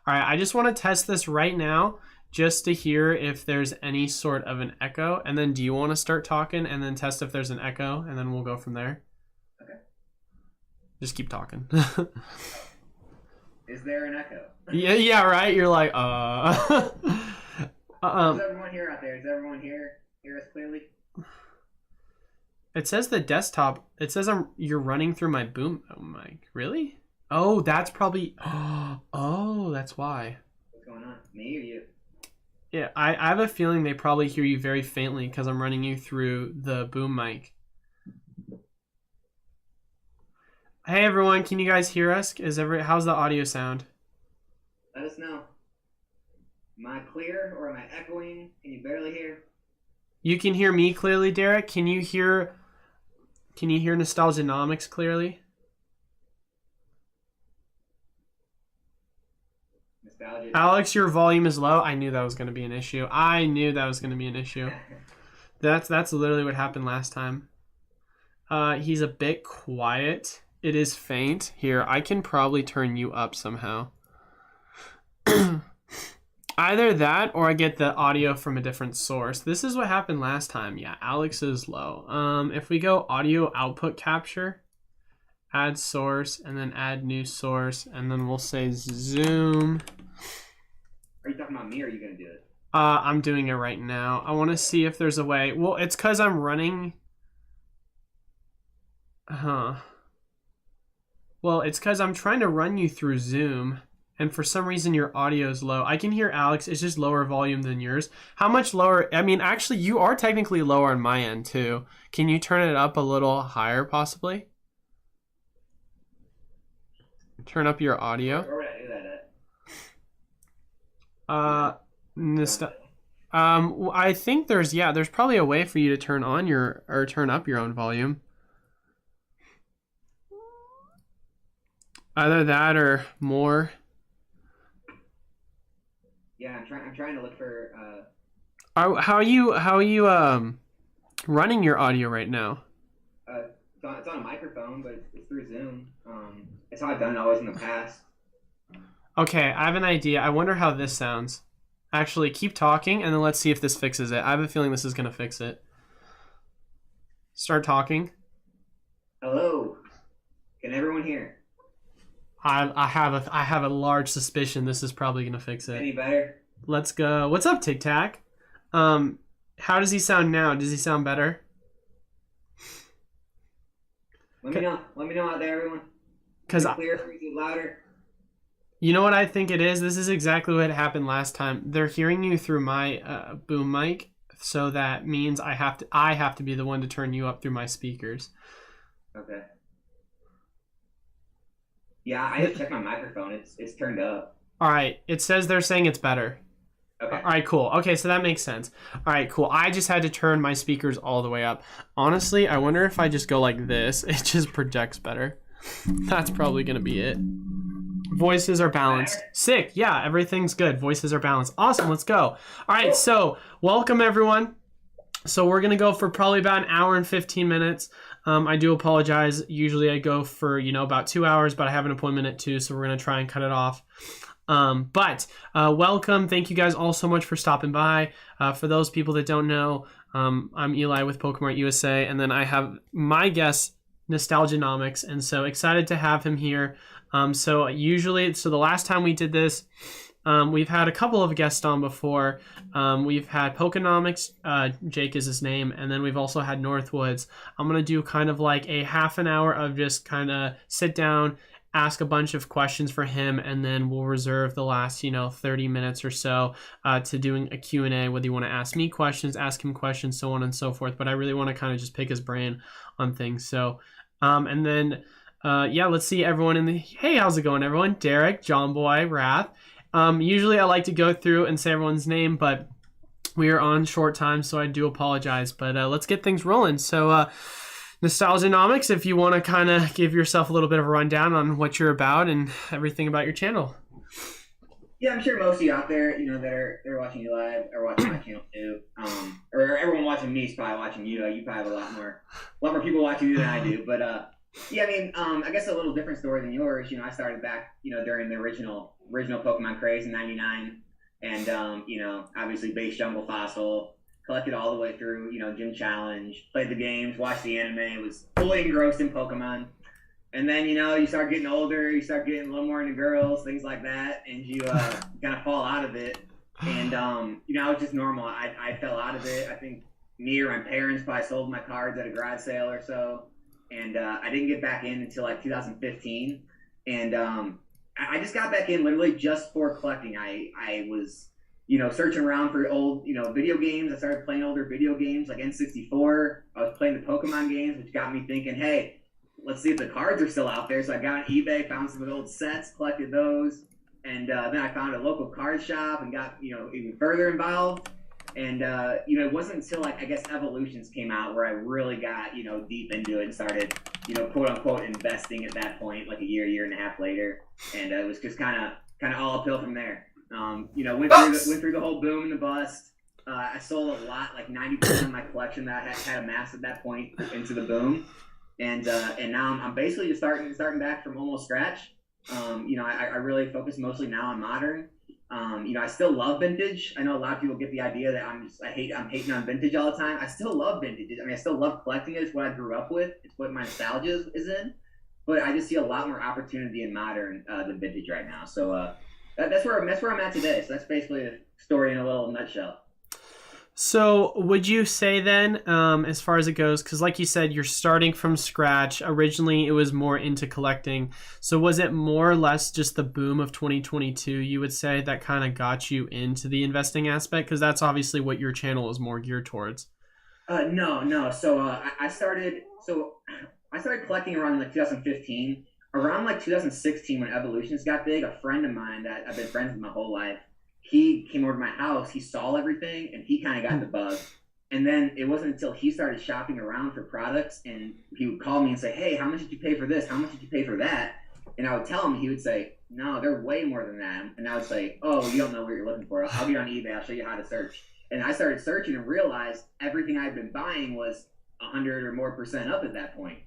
All right, I just want to test this right now just to hear if there's any sort of an echo. And then do you want to start talking and then test if there's an echo, and then we'll go from there? Okay. Just keep talking. Is there an echo? Yeah, right? You're like, Does everyone hear out there? Does everyone hear us clearly? It says the desktop. It says you're running through my boom mic. Really? Oh, that's probably. Oh, that's why. What's going on? Me or you? Yeah, I have a feeling they probably hear you very faintly because I'm running you through the boom mic. Hey everyone, can you guys hear us? How's the audio sound? Let us know. Am I clear or am I echoing? Can you barely hear? You can hear me clearly, Derek. Can you hear Nostalgia Nomics clearly? Nostalgia. Alex, your volume is low. I knew that was going to be an issue. That's literally what happened last time. He's a bit quiet. It is faint. Here, I can probably turn you up somehow. Either that or I get the audio from a different source. This is what happened last time. Yeah, Alex is low. If we go audio output capture, add source, and then add new source, and then we'll say zoom. Are you talking about me or are you going to do it? I'm doing it right now. I want to see if there's a way. Well, it's because I'm running. Well, it's because I'm trying to run you through Zoom. And for some reason, your audio is low. I can hear Alex. It's just lower volume than yours. How much lower? I mean, actually, you are technically lower on my end, too. Can you turn it up a little higher, possibly? Turn up your audio. Where would I do that at? I think there's probably a way for you to turn up your own volume. Either that or more. Yeah, I'm trying to look for. How are you running your audio right now? It's on a microphone, but it's through Zoom. It's how I've done it always in the past. Okay, I have an idea. I wonder how this sounds. Actually, keep talking, and then let's see if this fixes it. I have a feeling this is gonna fix it. Start talking. Hello. Can everyone hear? I have a large suspicion this is probably gonna fix it. Any better? Let's go. What's up, Tic Tac? How does he sound now? Does he sound better? Let me know. Let me know out there, everyone. Because clear, is it louder? You know what I think it is? This is exactly what happened last time. They're hearing you through my boom mic, so that means I have to be the one to turn you up through my speakers. Okay. Yeah, I just checked my microphone. It's turned up. All right. It says they're saying it's better. Okay. All right, cool. Okay, so that makes sense. All right, cool. I just had to turn my speakers all the way up. Honestly, I wonder if I just go like this, it just projects better. That's probably going to be it. Voices are balanced. Sick. Yeah, everything's good. Voices are balanced. Awesome. Let's go. All right, so welcome, everyone. So we're going to go for probably about an hour and 15 minutes. I do apologize. Usually I go for, about 2 hours, but I have an appointment at 2, so we're going to try and cut it off. But welcome. Thank you guys all so much for stopping by. For those people that don't know, I'm Eli with Pokémon USA, and then I have my guest, Nostalgia Nomics, and so excited to have him here. So the last time we did this, we've had a couple of guests on before. We've had Pokenomics, Jake is his name, and then we've also had Northwoods. I'm going to do kind of like a half an hour of just kind of sit down, ask a bunch of questions for him, and then we'll reserve the last 30 minutes or so to doing a Q&A, whether you want to ask me questions, ask him questions, so on and so forth. But I really want to kind of just pick his brain on things. So and then let's see everyone in the hey, how's it going, everyone? Derek, John Boy, Wrath. Usually I like to go through and say everyone's name, but we are on short time, so I do apologize. But let's get things rolling. So Nostalgia Nomics, if you want to kind of give yourself a little bit of a rundown on what you're about and everything about your channel. Yeah, I'm sure most of you out there, that are watching you live are watching my channel too. Or everyone watching me is probably watching you. You probably have a lot more people watching you than I do. But Yeah, I mean, I guess a little different story than yours. I started back, during the original Pokemon craze in '99, and obviously base Jungle Fossil, collected all the way through, Gym Challenge, played the games, watched the anime, was fully engrossed in Pokemon. And then you start getting older, you start getting a little more into girls, things like that, and you kind of fall out of it. And it was just normal. I fell out of it. I think me or my parents probably sold my cards at a garage sale or so, and I didn't get back in until like 2015. And I just got back in literally just for collecting. I was searching around for old video games. I started playing older video games like N64. I was playing the Pokemon games, which got me thinking, hey, let's see if the cards are still out there. So I got on eBay, found some of the old sets, collected those, and then I found a local card shop and got even further involved. And it wasn't until like I guess Evolutions came out where I really got deep into it and started quote unquote investing at that point, like a year and a half later, and it was just kind of all uphill from there. Went through the whole boom and the bust. I sold a lot, like 90% of my collection that I had amassed at that point into the boom. And now I'm basically just starting back from almost scratch. I really focus mostly now on modern. I still love vintage. I know a lot of people get the idea that I'm hating on vintage all the time. I still love vintage. I mean, I still love collecting it. It's what I grew up with. It's what my nostalgia is in. But I just see a lot more opportunity in modern than vintage right now. So that's where I'm at today. So that's basically a story in a little nutshell. So would you say then, as far as it goes, because like you said, you're starting from scratch. Originally, it was more into collecting. So was it more or less just the boom of 2022, you would say, that kind of got you into the investing aspect? Because that's obviously what your channel is more geared towards. No. So I started collecting around like 2015. Around like 2016 when Evolutions got big, a friend of mine that I've been friends with my whole life, he came over to my house, he saw everything, and he kind of got the bug. And then it wasn't until he started shopping around for products, and he would call me and say, hey, how much did you pay for this? How much did you pay for that? And I would tell him, he would say, no, they're way more than that. And I would say, oh, you don't know what you're looking for. I'll get on eBay, I'll show you how to search. And I started searching and realized everything I'd been buying was 100 or more % up at that point.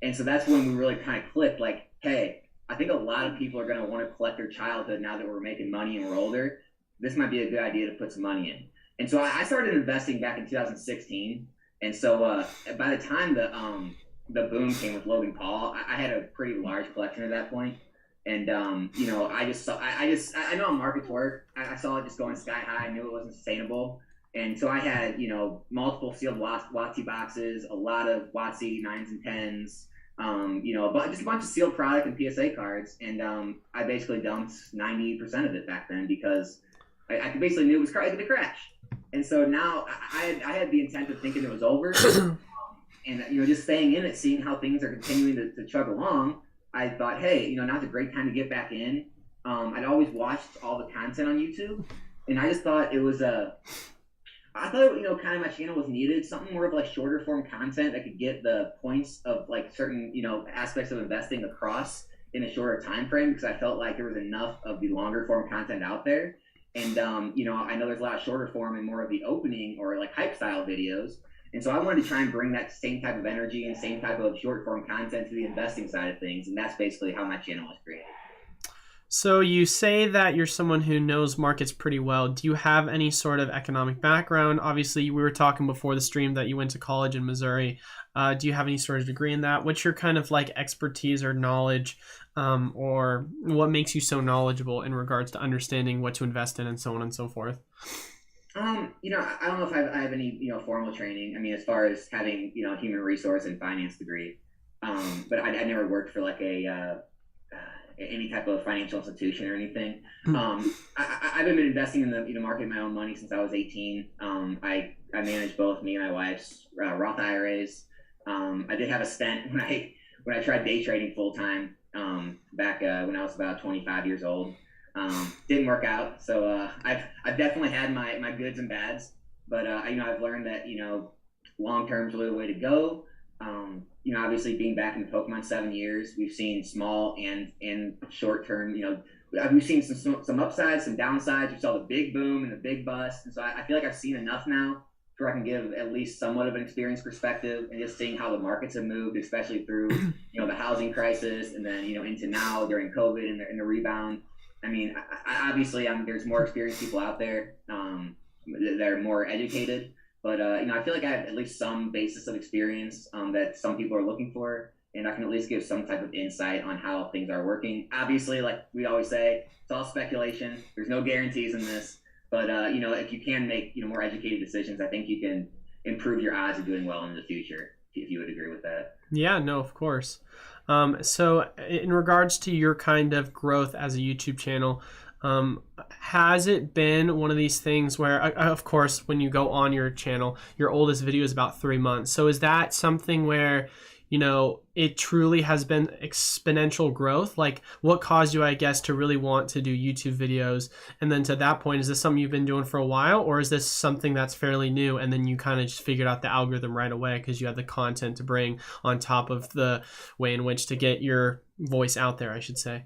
And so that's when we really kind of clicked, like, hey, I think a lot of people are going to want to collect their childhood now that we're making money and we're older. This might be a good idea to put some money in. And so I started investing back in 2016. And so by the time the boom came with Logan Paul, I had a pretty large collection at that point. And I know how markets work. I saw it just going sky high. I knew it wasn't sustainable. And so I had multiple sealed WotC boxes, a lot of WotC 9s and 10s. Just a bunch of sealed product and PSA cards, and I basically dumped 90% of it back then because I basically knew it was going to crash. And so now I had the intent of thinking it was over, and just staying in it, seeing how things are continuing to chug along. I thought, hey, now's a great time to get back in. I'd always watched all the content on YouTube, and I just thought it was kind of my channel was needed something more of like shorter form content that could get the points of like certain aspects of investing across in a shorter time frame, because I felt like there was enough of the longer form content out there. And I know there's a lot of shorter form and more of the opening or like hype style videos. And so I wanted to try and bring that same type of energy and same type of short form content to the investing side of things. And that's basically how my channel was created. So you say that you're someone who knows markets pretty well. Do you have any sort of economic background? Obviously, we were talking before the stream that you went to college in Missouri. Do you have any sort of degree in that? What's your kind of like expertise or knowledge, or what makes you so knowledgeable in regards to understanding what to invest in and so on and so forth? I don't know if I have any, formal training. I mean, as far as having, human resource and finance degree, but I never worked for like any type of financial institution or anything. I've been investing in the market my own money since I was 18. I manage both me and my wife's Roth IRAs. I did have a stint when I tried day trading full time back when I was about 25 years old. Didn't work out, so I've definitely had my goods and bads, but I've learned that long term is really the way to go. Obviously being back in Pokemon 7 years, we've seen small and short term. We've seen some upsides, some downsides. We saw the big boom and the big bust, and so I feel like I've seen enough now where I can give at least somewhat of an experience perspective, and just seeing how the markets have moved, especially through, the housing crisis, and then, into now during COVID and the rebound. I mean, obviously, there's more experienced people out there that are more educated, but I feel like I have at least some basis of experience that some people are looking for, and I can at least give some type of insight on how things are working. Obviously, like we always say, it's all speculation. There's no guarantees in this, but if you can make more educated decisions, I think you can improve your odds of doing well in the future. If you would agree with that. Yeah, no, of course. So in regards to your kind of growth as a YouTube channel, has it been one of these things where, of course, when you go on your channel, your oldest video is about 3 months. So is that something where, it truly has been exponential growth? Like, what caused you, I guess, to really want to do YouTube videos? And then to that point, is this something you've been doing for a while, or is this something that's fairly new and then you kind of just figured out the algorithm right away because you had the content to bring on top of the way in which to get your voice out there, I should say?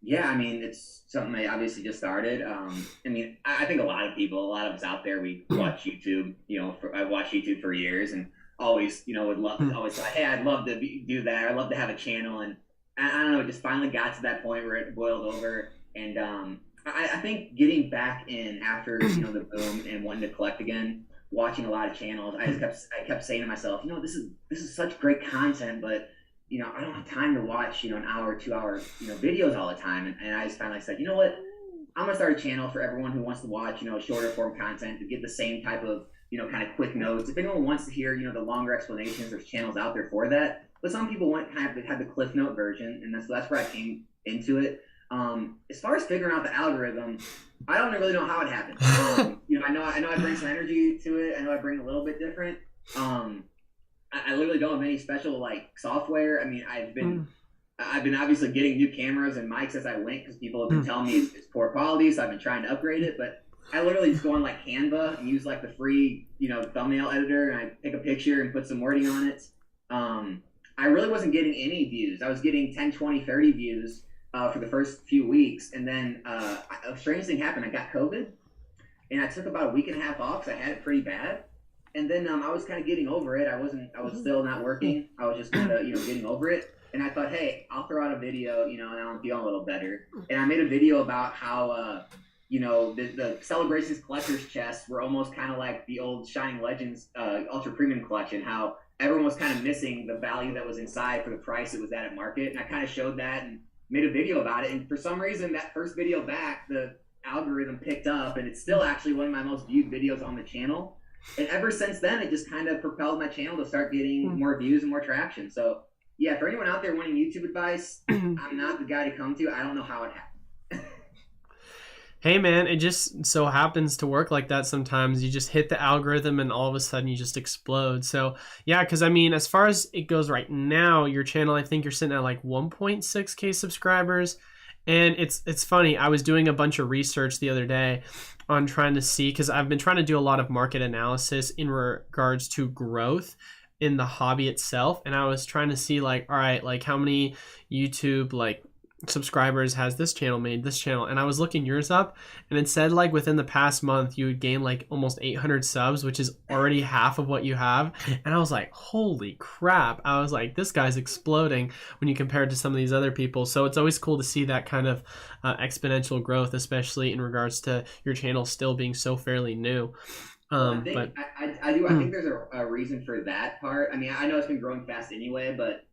Yeah, I mean, it's something I obviously just started. I think a lot of us out there, we watch YouTube. I watched YouTube for years, and always, would love always say, hey, I'd love to do that. I'd love to have a channel, and I don't know, it just finally got to that point where it boiled over. And I think getting back in after the boom and wanting to collect again, watching a lot of channels, I kept saying to myself, this is such great content, but I don't have time to watch, an hour, 2 hour, videos all the time. And I just finally said, you know what, I'm gonna start a channel for everyone who wants to watch, shorter form content to get the same type of, kind of quick notes. If anyone wants to hear, the longer explanations, there's channels out there for that. But some people want kind of have the Cliff Note version, and that's where I came into it. As far as figuring out the algorithm, I don't really know how it happened. I know I bring some energy to it. I know I bring a little bit different. I literally don't have any special software. I mean, I've been obviously getting new cameras and mics as I went because people have been telling me it's poor quality, so I've been trying to upgrade it. But I literally just go on Canva and use the free thumbnail editor, and I take a picture and put some wording on it. I really wasn't getting any views. I was getting 10, 20, 30 views for the first few weeks, and then a strange thing happened. I got COVID, and I took about a week and a half off because I had it pretty bad. And then I was kind of getting over it. I was still not working. I was just kind of, getting over it. And I thought, hey, I'll throw out a video, and I'm feeling a little better. And I made a video about how, the Celebrations Collector's chests were almost kind of like the old Shining Legends Ultra Premium Collection, how everyone was kind of missing the value that was inside for the price it was at market. And I kind of showed that and made a video about it. And for some reason, that first video back, the algorithm picked up, and it's still actually one of my most viewed videos on the channel. And ever since then, it just kind of propelled my channel to start getting more views and more traction. So, yeah, for anyone out there wanting YouTube advice, I'm not the guy to come to. I don't know how it happened. Hey, man, it just so happens to work like that sometimes. You just hit the algorithm and all of a sudden you just explode. So, yeah, because, as far as it goes right now, your channel, I think you're sitting at 1.6K subscribers. And it's funny. I was doing a bunch of research the other day on trying to see, because I've been trying to do a lot of market analysis in regards to growth in the hobby itself. And I was trying to see all right, how many YouTube subscribers has this channel made, this channel. And I was looking yours up, and it said within the past month you would gain almost 800 subs, which is already half of what you have. And I was like, holy crap. I was like, this guy's exploding when you compare it to some of these other people. So it's always cool to see that kind of exponential growth, especially in regards to your channel still being so fairly new. I think there's a reason for that part. I mean, I know it's been growing fast anyway, but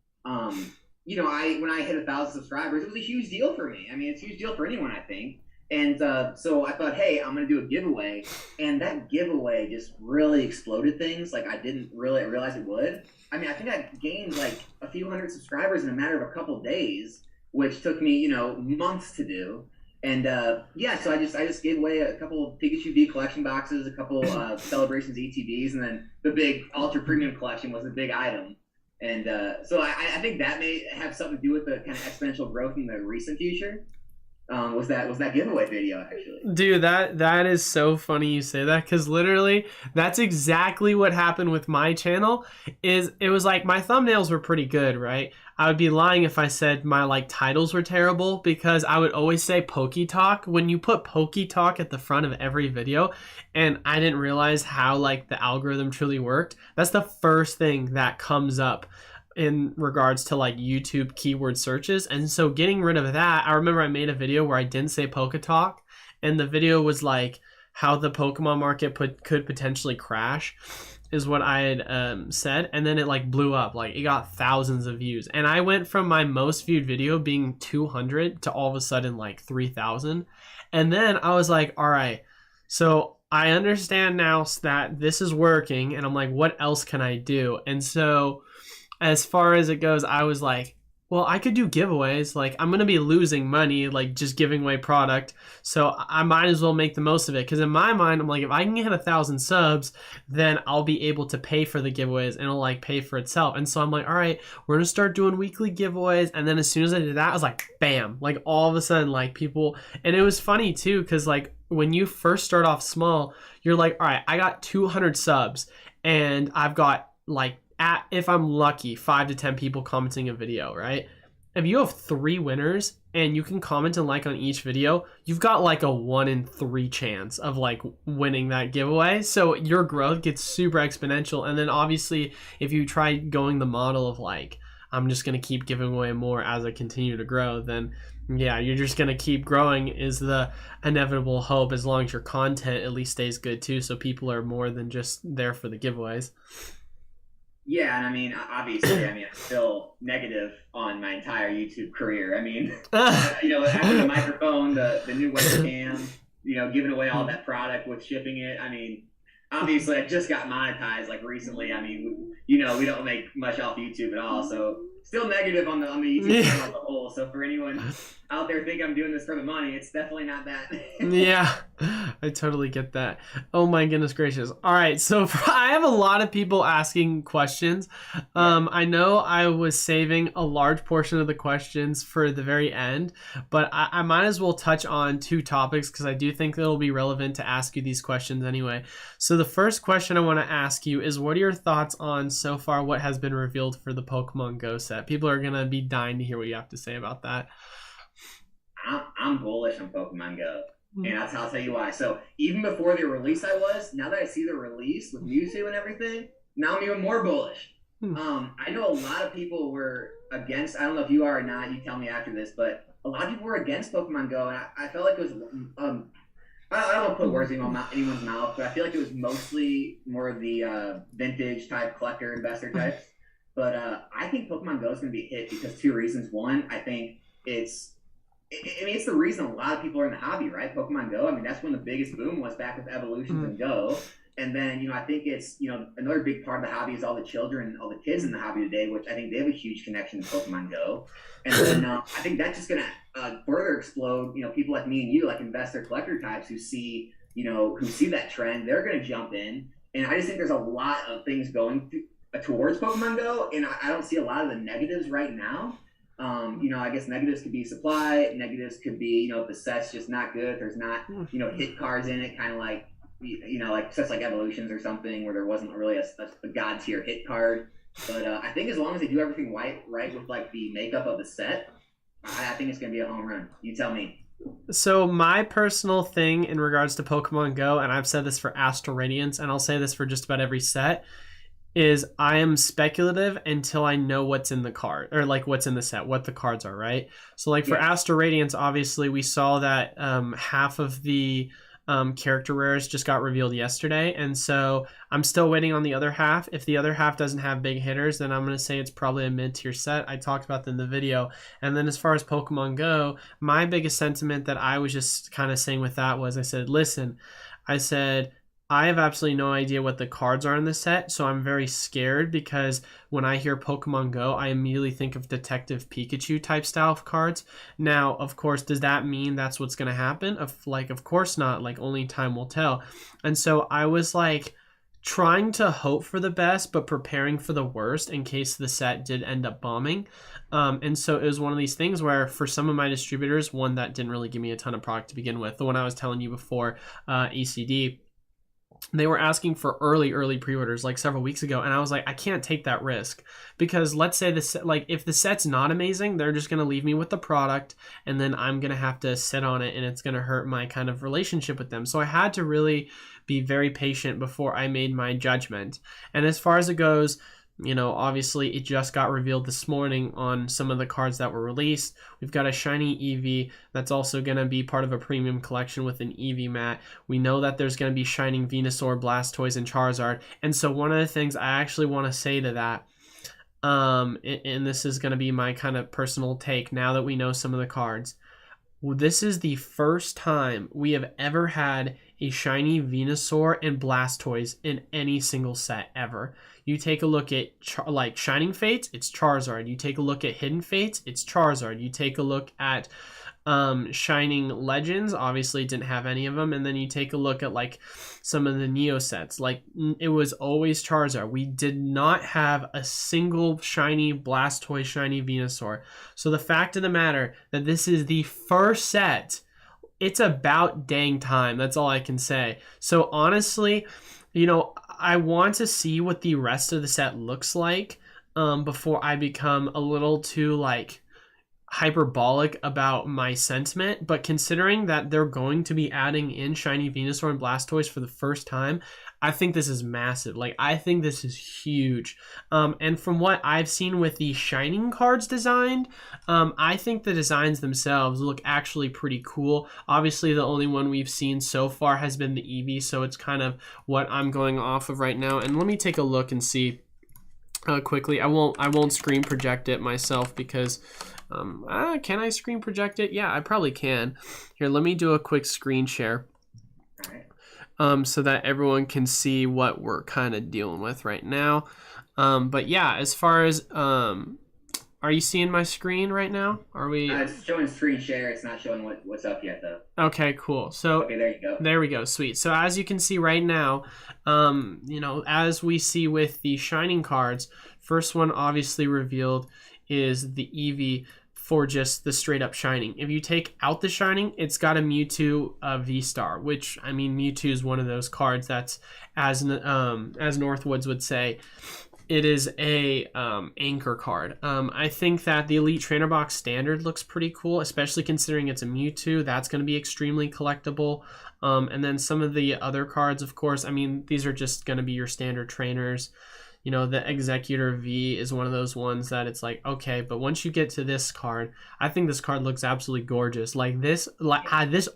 when I hit 1,000 subscribers, it was a huge deal for me. I mean, it's a huge deal for anyone, I think. And so I thought, hey, I'm going to do a giveaway. And that giveaway just really exploded things I didn't really realize it would. I mean, I think I gained a few hundred subscribers in a matter of a couple days, which took me, months to do. And so I just gave away a couple of Pikachu V collection boxes, a couple Celebrations ETBs, and then the big Ultra Premium collection was a big item. And so I think that may have something to do with the kind of exponential growth in the recent future. Was that giveaway video, actually. Dude, that is so funny you say that, because literally that's exactly what happened with my channel. It was my thumbnails were pretty good, right? I would be lying if I said my like titles were terrible, because I would always say Poke Talk. When you put Poke Talk at the front of every video, and I didn't realize how like the algorithm truly worked, that's the first thing that comes up in regards to like YouTube keyword searches. And so getting rid of that, I remember I made a video where I didn't say Poke Talk, and the video was like how the Pokemon market could potentially crash, is what I had said, and then it like blew up. Like it got thousands of views, and I went from my most viewed video being 200 to all of a sudden like 3,000. And then I was like, all right, so I understand now that this is working, and I'm like, what else can I do? And so as far as it goes, I was like, well, I could do giveaways. Like, I'm going to be losing money, like, just giving away product. So I might as well make the most of it. Because in my mind, I'm like, if I can get 1,000 subs, then I'll be able to pay for the giveaways, and it'll, like, pay for itself. And so I'm like, all right, we're going to start doing weekly giveaways. And then as soon as I did that, I was like, bam. Like, all of a sudden, like, people... And it was funny, too, because, like, when you first start off small, you're like, all right, I got 200 subs, and I've got, like, if I'm lucky, 5 to 10 people commenting a video, right? If you have 3 winners and you can comment and like on each video, you've got like a 1 in 3 chance of like winning that giveaway. So your growth gets super exponential. And then obviously if you try going the model of like, I'm just going to keep giving away more as I continue to grow, then yeah, you're just going to keep growing is the inevitable hope, as long as your content at least stays good too. So people are more than just there for the giveaways. Yeah, and I mean, obviously, I mean, I'm still negative on my entire YouTube career. I mean, you know, after the microphone, the new webcam, you know, giving away all that product with shipping it. I mean, obviously, I just got monetized like recently. I mean, you know, we don't make much off YouTube at all, so still negative on the YouTube channel as a whole. So for anyone out there thinking I'm doing this for the money, it's definitely not that. Yeah, I totally get that. Oh my goodness gracious. All right, so I have a lot of people asking questions. I know I was saving a large portion of the questions for the very end, but I might as well touch on 2 topics because I do think it'll be relevant to ask you these questions anyway. So the first question I want to ask you is, what are your thoughts on so far what has been revealed for the Pokemon Go set? People are going to be dying to hear what you have to say about that. I'm bullish on Pokemon Go, and I'll tell you why. So even before the release, I was. Now that I see the release with Mewtwo and everything, now I'm even more bullish. I know a lot of people were against. I don't know if you are or not. You tell me after this, but a lot of people were against Pokemon Go, and I felt like it was. I don't want to put words in anyone's mouth, but I feel like it was mostly more of the vintage type collector investor types. But I think Pokemon Go is going to be a hit because 2 reasons. One, I think it's the reason a lot of people are in the hobby, right? Pokemon Go. I mean, that's when the biggest boom was back with Evolutions and Go. And then, you know, I think it's, you know, another big part of the hobby is all the children, all the kids in the hobby today, which I think they have a huge connection to Pokemon Go. And then I think that's just going to further explode, you know, people like me and you, like investor collector types who see, you know, who see that trend, they're going to jump in. And I just think there's a lot of things going towards Pokemon Go, and I don't see a lot of the negatives right now. You know, I guess negatives could be supply, negatives could be, you know, if the set's just not good, there's not, you know, hit cards in it, kind of like, you know, like sets like Evolutions or something where there wasn't really a god tier hit card. But I think as long as they do everything right with like the makeup of the set, I think it's going to be a home run. You tell me. So my personal thing in regards to Pokemon Go, and I've said this for Astral Radiance, and I'll say this for just about every set, is I am speculative until I know what's in the card, or like what's in the set, what the cards are, right? So like for Astral Radiance, obviously we saw that half of the character rares just got revealed yesterday, and so I'm still waiting on the other half. If the other half doesn't have big hitters, then I'm going to say it's probably a mid-tier set. I talked about that in the video. And then as far as Pokemon Go, my biggest sentiment that I was just kind of saying with that was, I said, listen, I have absolutely no idea what the cards are in the set, so I'm very scared because when I hear Pokemon Go, I immediately think of Detective Pikachu type style of cards. Now, of course, does that mean that's what's going to happen? Of course not. Like, only time will tell. And so I was like trying to hope for the best, but preparing for the worst in case the set did end up bombing. And so it was one of these things where for some of my distributors, one that didn't really give me a ton of product to begin with, the one I was telling you before, ECD, they were asking for early pre-orders like several weeks ago, and I was like, I can't take that risk, because let's say this, like, if the set's not amazing, they're just going to leave me with the product, and then I'm going to have to sit on it, and it's going to hurt my kind of relationship with them. So I had to really be very patient before I made my judgment. And as far as it goes, you know, obviously it just got revealed this morning on some of the cards that were released. We've got a shiny Eevee that's also going to be part of a premium collection with an Eevee mat. We know that there's going to be shining Venusaur, Blastoise, and Charizard. And so one of the things I actually want to say to that, and this is going to be my kind of personal take now that we know some of the cards, this is the first time we have ever had a shiny Venusaur and Blastoise in any single set ever. You take a look at like Shining Fates, it's Charizard. You take a look at Hidden Fates, it's Charizard. You take a look at Shining Legends, obviously it didn't have any of them. And then you take a look at like some of the Neo sets, like it was always Charizard. We did not have a single shiny Blastoise, shiny Venusaur. So the fact of the matter that this is the first set, it's about dang time. That's all I can say. So honestly, you know, I want to see what the rest of the set looks like before I become a little too like hyperbolic about my sentiment. But considering that they're going to be adding in shiny Venusaur and Blastoise for the first time, I think this is massive. Like, I think this is huge. And from what I've seen with the Shining cards designed, I think the designs themselves look actually pretty cool. Obviously, the only one we've seen so far has been the Eevee, so it's kind of what I'm going off of right now. And let me take a look and see quickly. I won't screen project it myself because can I screen project it? Yeah, I probably can. Here, let me do a quick screen share. So that everyone can see what we're kind of dealing with right now. But yeah, as far as, are you seeing my screen right now? Are we? It's showing screen share. It's not showing what's up yet, though. Okay, cool. So okay, there you go. There we go. Sweet. So as you can see right now, you know, as we see with the Shining cards, first one obviously revealed is the Eevee for just the straight up Shining. If you take out the Shining, it's got a Mewtwo V-Star, which, I mean, Mewtwo is one of those cards that's, as Northwoods would say, it is a anchor card. I think that the Elite Trainer Box Standard looks pretty cool, especially considering it's a Mewtwo. That's going to be extremely collectible. And then some of the other cards, of course, I mean, these are just going to be your standard trainers. You know, the Executor V is one of those ones that it's like, okay, but once you get to this card, I think this card looks absolutely gorgeous. Like this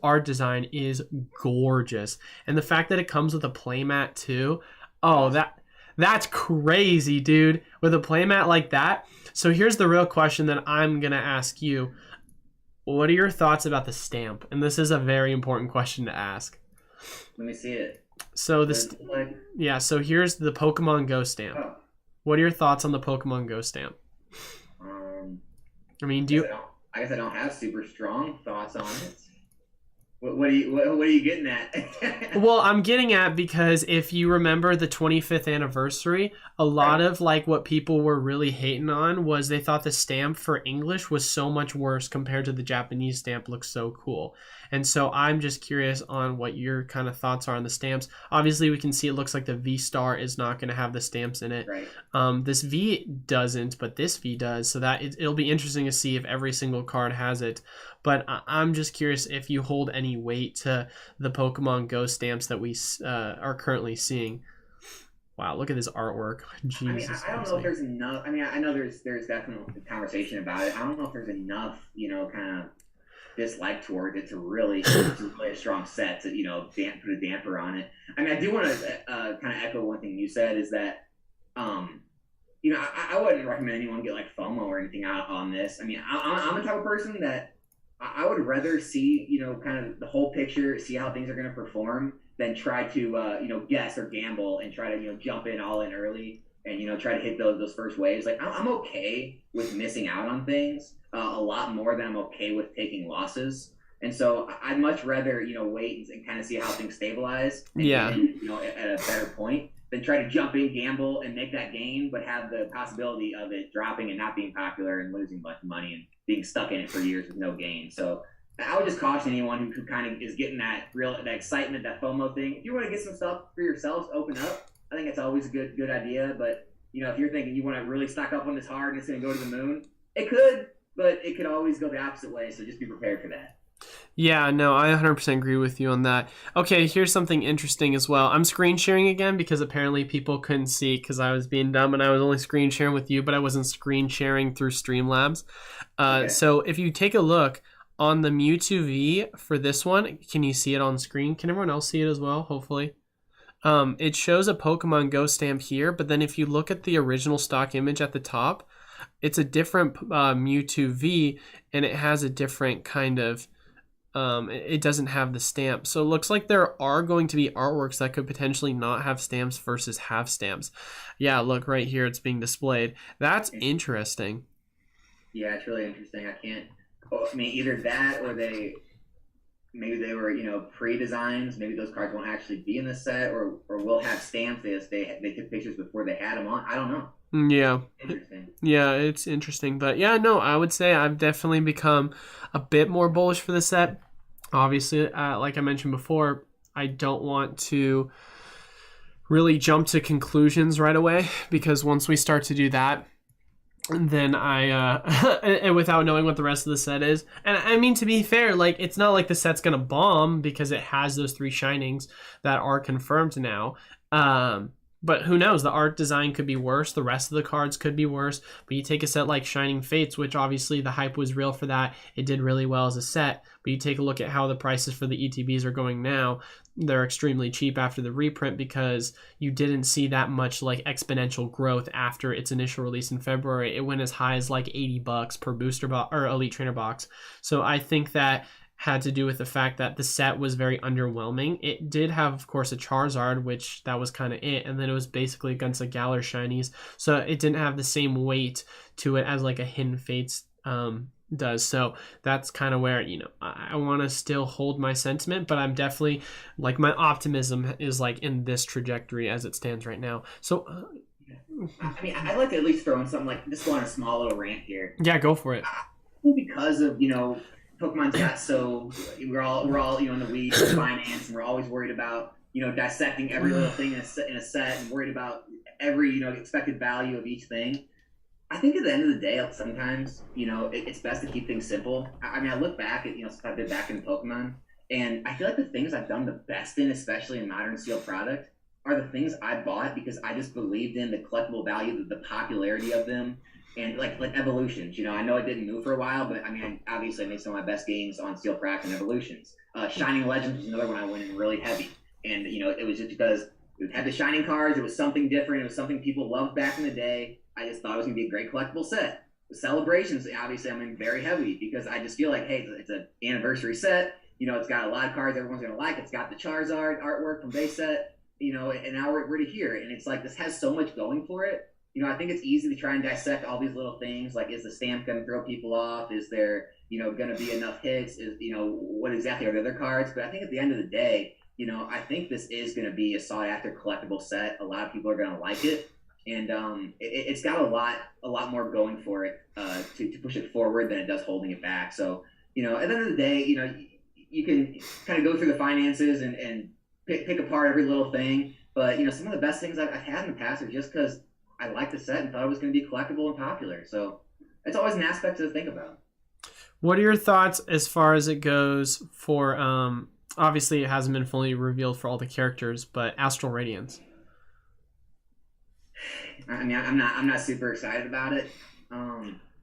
art design is gorgeous. And the fact that it comes with a playmat too, oh, that's crazy, dude. With a playmat like that. So here's the real question that I'm going to ask you. What are your thoughts about the stamp? And this is a very important question to ask. Let me see it. So this, yeah. So here's the Pokemon Go stamp. Oh. What are your thoughts on the Pokemon Go stamp? I mean, I guess I don't have super strong thoughts on it. What are you getting at? Well, I'm getting at, because if you remember the 25th anniversary, a lot of like what people were really hating on was they thought the stamp for English was so much worse compared to the Japanese stamp looks so cool. And so I'm just curious on what your kind of thoughts are on the stamps. Obviously, we can see it looks like the V-Star is not going to have the stamps in it. Right. This V doesn't, but this V does. So that it'll be interesting to see if every single card has it. But I'm just curious if you hold any weight to the Pokemon Go stamps that we are currently seeing. Wow, look at this artwork. Jesus. I don't know if there's enough. I mean, I know there's definitely conversation about it. I don't know if there's enough, you know, kind of dislike towards it to really a strong set to, you know, put a damper on it. I mean, I do want to kind of echo one thing you said is that, you know, I wouldn't recommend anyone get like FOMO or anything out on this. I mean, I'm the type of person that I would rather see, you know, kind of the whole picture, see how things are going to perform, than try to, you know, guess or gamble and try to, you know, jump in all in early and, you know, try to hit those first waves. Like, I'm okay with missing out on things a lot more than I'm okay with taking losses. And so I'd much rather, you know, wait and kind of see how things stabilize. And, you know, at a better point than try to jump in, gamble, and make that gain, but have the possibility of it dropping and not being popular and losing a bunch of money and being stuck in it for years with no gain. So I would just caution anyone who kind of is getting that excitement, that FOMO thing. If you want to get some stuff for yourselves, open up. I think it's always a good idea. But if you're thinking you want to really stock up on this hard and it's going to go to the moon, it could, but it could always go the opposite way. So just be prepared for that. Yeah, no, I 100% agree with you on that. Okay, here's something interesting as well. I'm screen sharing again because apparently people couldn't see because I was being dumb and I was only screen sharing with you, but I wasn't screen sharing through Streamlabs. Okay. So if you take a look on the Mewtwo V for this one, can you see it on screen? Can everyone else see it as well, hopefully? It shows a Pokemon Go stamp here, but then if you look at the original stock image at the top, it's a different Mewtwo V, and it has a different kind of... it doesn't have the stamp. So it looks like there are going to be artworks that could potentially not have stamps versus have stamps. Yeah, look right here, it's being displayed. That's interesting. Yeah, it's really interesting. I mean, either that or maybe they were, pre-designs. Maybe those cards won't actually be in the set, or will have stamps as they took pictures before they had them on. I don't know. Yeah. Interesting. Yeah, it's interesting. But yeah, no, I would say I've definitely become a bit more bullish for the set. Obviously, like I mentioned before, I don't want to really jump to conclusions right away because once we start to do that, then and without knowing what the rest of the set is, and I mean, to be fair, like, it's not like the set's gonna bomb because it has those 3 shinings that are confirmed now. But who knows? The art design could be worse. The rest of the cards could be worse. But you take a set like Shining Fates, which obviously the hype was real for that. It did really well as a set. But you take a look at how the prices for the ETBs are going now. They're extremely cheap after the reprint because you didn't see that much like exponential growth after its initial release in February. It went as high as like $80 per booster box or Elite Trainer box. So I think that had to do with the fact that the set was very underwhelming. It did have, of course, a Charizard, which that was kind of it, and then it was basically against the Galar Shinies, so it didn't have the same weight to it as like a Hidden Fates does. So that's kind of where, I want to still hold my sentiment, but I'm definitely, like, my optimism is like in this trajectory as it stands right now. So I mean, I'd like to at least throw in something like, just go on a small little rant here. yeah, go for it. Because of, Pokemon's got so we're all in the weeds of finance, and we're always worried about dissecting every little thing in a set, and worried about every expected value of each thing. I think at the end of the day, sometimes it's best to keep things simple. I mean, I look back at since I've been back in Pokemon, and I feel like the things I've done the best in, especially in modern sealed product, are the things I bought because I just believed in the collectible value, the popularity of them. And like evolutions, I know it didn't move for a while, but I mean, obviously I made some of my best games on Steel Craft and Evolutions. Shining Legends was another one I went in really heavy, and it was just because it had the shining cards. It was something different. It was something people loved back in the day. I just thought it was gonna be a great collectible set. The Celebrations, obviously, I'm in very heavy because I just feel like, hey, it's an anniversary set. It's got a lot of cards everyone's gonna like. It's got the Charizard artwork from base set. And now we're to here, and it's like this has so much going for it. I think it's easy to try and dissect all these little things. Like, is the stamp going to throw people off? Is there, going to be enough hits? Is, what exactly are the other cards? But I think at the end of the day, I think this is going to be a sought after collectible set. A lot of people are going to like it. And it's got a lot more going for it to push it forward than it does holding it back. So, at the end of the day, you can kind of go through the finances and pick apart every little thing. But, some of the best things I've had in the past are just because I liked the set and thought it was going to be collectible and popular. So it's always an aspect to think about. What are your thoughts as far as it goes for, obviously it hasn't been fully revealed for all the characters, but Astral Radiance? I mean, I'm not super excited about it.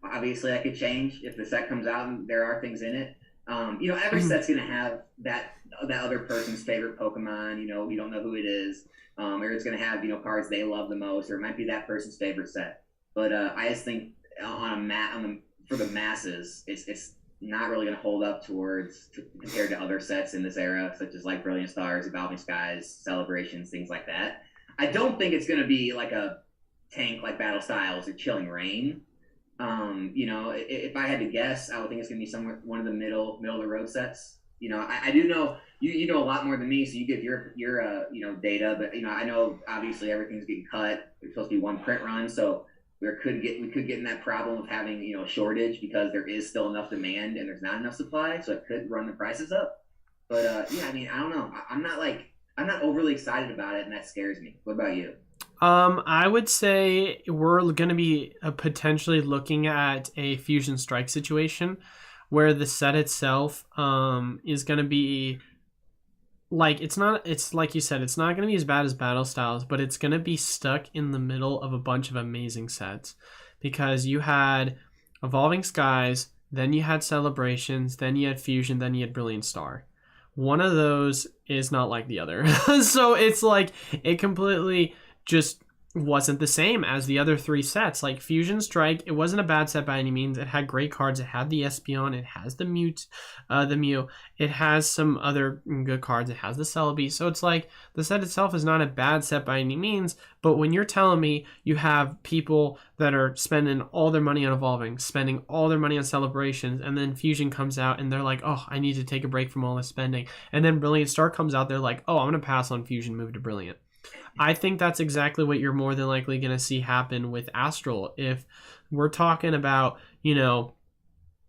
Obviously that could change if the set comes out and there are things in it. Every set's going to have that other person's favorite Pokemon. We don't know who it is. Or it's going to have, cards they love the most, or it might be that person's favorite set. But I just think for the masses, it's not really going to hold up compared to other sets in this era, such as like Brilliant Stars, Evolving Skies, Celebrations, things like that. I don't think it's going to be like a tank like Battle Styles or Chilling Reign. If I had to guess, I would think it's going to be somewhere one of the middle of the road sets. I do know you know a lot more than me, so you give your data, but I know obviously everything's getting cut. There's supposed to be one print run, so we could get in that problem of having, you know, a shortage because there is still enough demand and there's not enough supply, so it could run the prices up. But yeah, I mean, I don't know. I'm not overly excited about it, and that scares me. What about you? I would say we're going to be potentially looking at a Fusion Strike situation where the set itself is going to be like it's like you said, it's not going to be as bad as Battle Styles, but it's going to be stuck in the middle of a bunch of amazing sets because you had Evolving Skies, then you had Celebrations, then you had Fusion, then you had Brilliant Star. One of those is not like the other. So it's like it completely just wasn't the same as the other three sets. Like Fusion Strike, it wasn't a bad set by any means. It had great cards. It had the Espeon. It has the Mew. It has some other good cards. It has the Celebi. So it's like the set itself is not a bad set by any means. But when you're telling me you have people that are spending all their money on Evolving, spending all their money on Celebrations, and then Fusion comes out and they're like, oh, I need to take a break from all this spending. And then Brilliant Star comes out, they're like, oh, I'm going to pass on Fusion, move to Brilliant. I think that's exactly what you're more than likely going to see happen with Astral. If we're talking about, you know,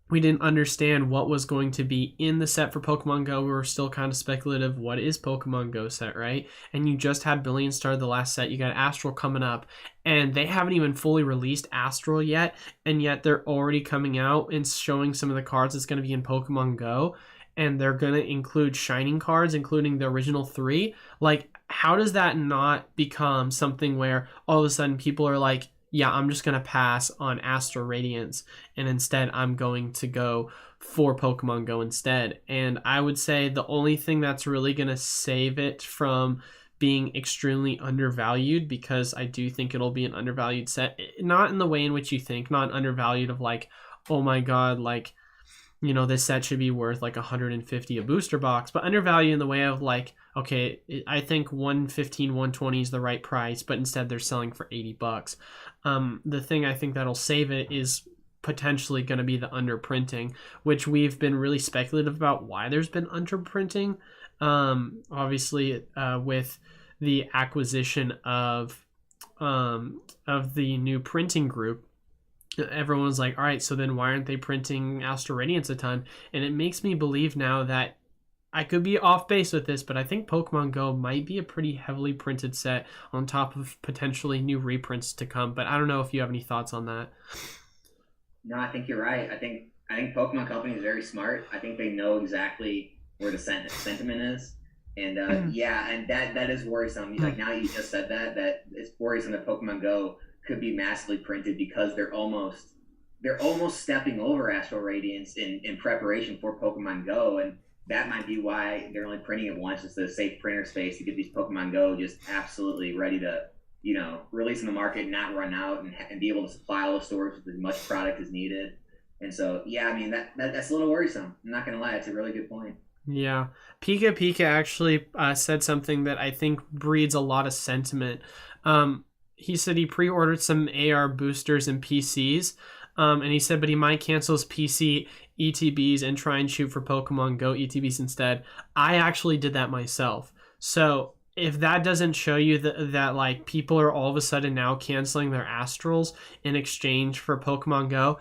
we didn't understand what was going to be in the set for Pokemon Go. We were still kind of speculative. What is Pokemon Go set, right? And you just had Brilliant Star the last set. You got Astral coming up. And they haven't even fully released Astral yet. And yet they're already coming out and showing some of the cards that's going to be in Pokemon Go. And they're going to include Shining cards, including the original 3. Like, how does that not become something where all of a sudden people are like, yeah, I'm just going to pass on Astral Radiance, and instead I'm going to go for Pokemon Go instead. And I would say the only thing that's really going to save it from being extremely undervalued, because I do think it'll be an undervalued set, not in the way in which you think, not undervalued of like, oh my god, like, you know, this set should be worth like 150 a booster box, but undervalued in the way of like, okay, I think 115, 120 is the right price, but instead they're selling for 80 bucks. The thing I think that'll save it is potentially going to be the underprinting, which we've been really speculative about why there's been underprinting. Obviously, with the acquisition of the new printing group, everyone's like, all right, so then why aren't they printing Astral Radiance a ton? And it makes me believe now that I could be off base with this, but I think Pokemon Go might be a pretty heavily printed set on top of potentially new reprints to come. But I don't know if you have any thoughts on that. No, I think you're right. I think Pokemon Company is very smart. I think they know exactly where the sentiment is. And yeah, and that is worrisome. Like now you just said that it's worrisome that Pokemon Go could be massively printed because they're almost stepping over Astral Radiance in preparation for Pokemon Go, and that might be why they're only printing it once, just to save printer space to get these Pokemon Go just absolutely ready to, you know, release in the market, not run out, and be able to supply all the stores with as much product as needed. And so, yeah, I mean that's a little worrisome. I'm not gonna lie, it's a really good point. Yeah, Pika Pika actually said something that I think breeds a lot of sentiment. He said he pre-ordered some AR boosters and PCs, and he said, but he might cancel his PC ETBs and try and shoot for Pokemon Go ETBs instead. I actually did that myself. So if that doesn't show you that like people are all of a sudden now canceling their Astrals in exchange for Pokemon Go,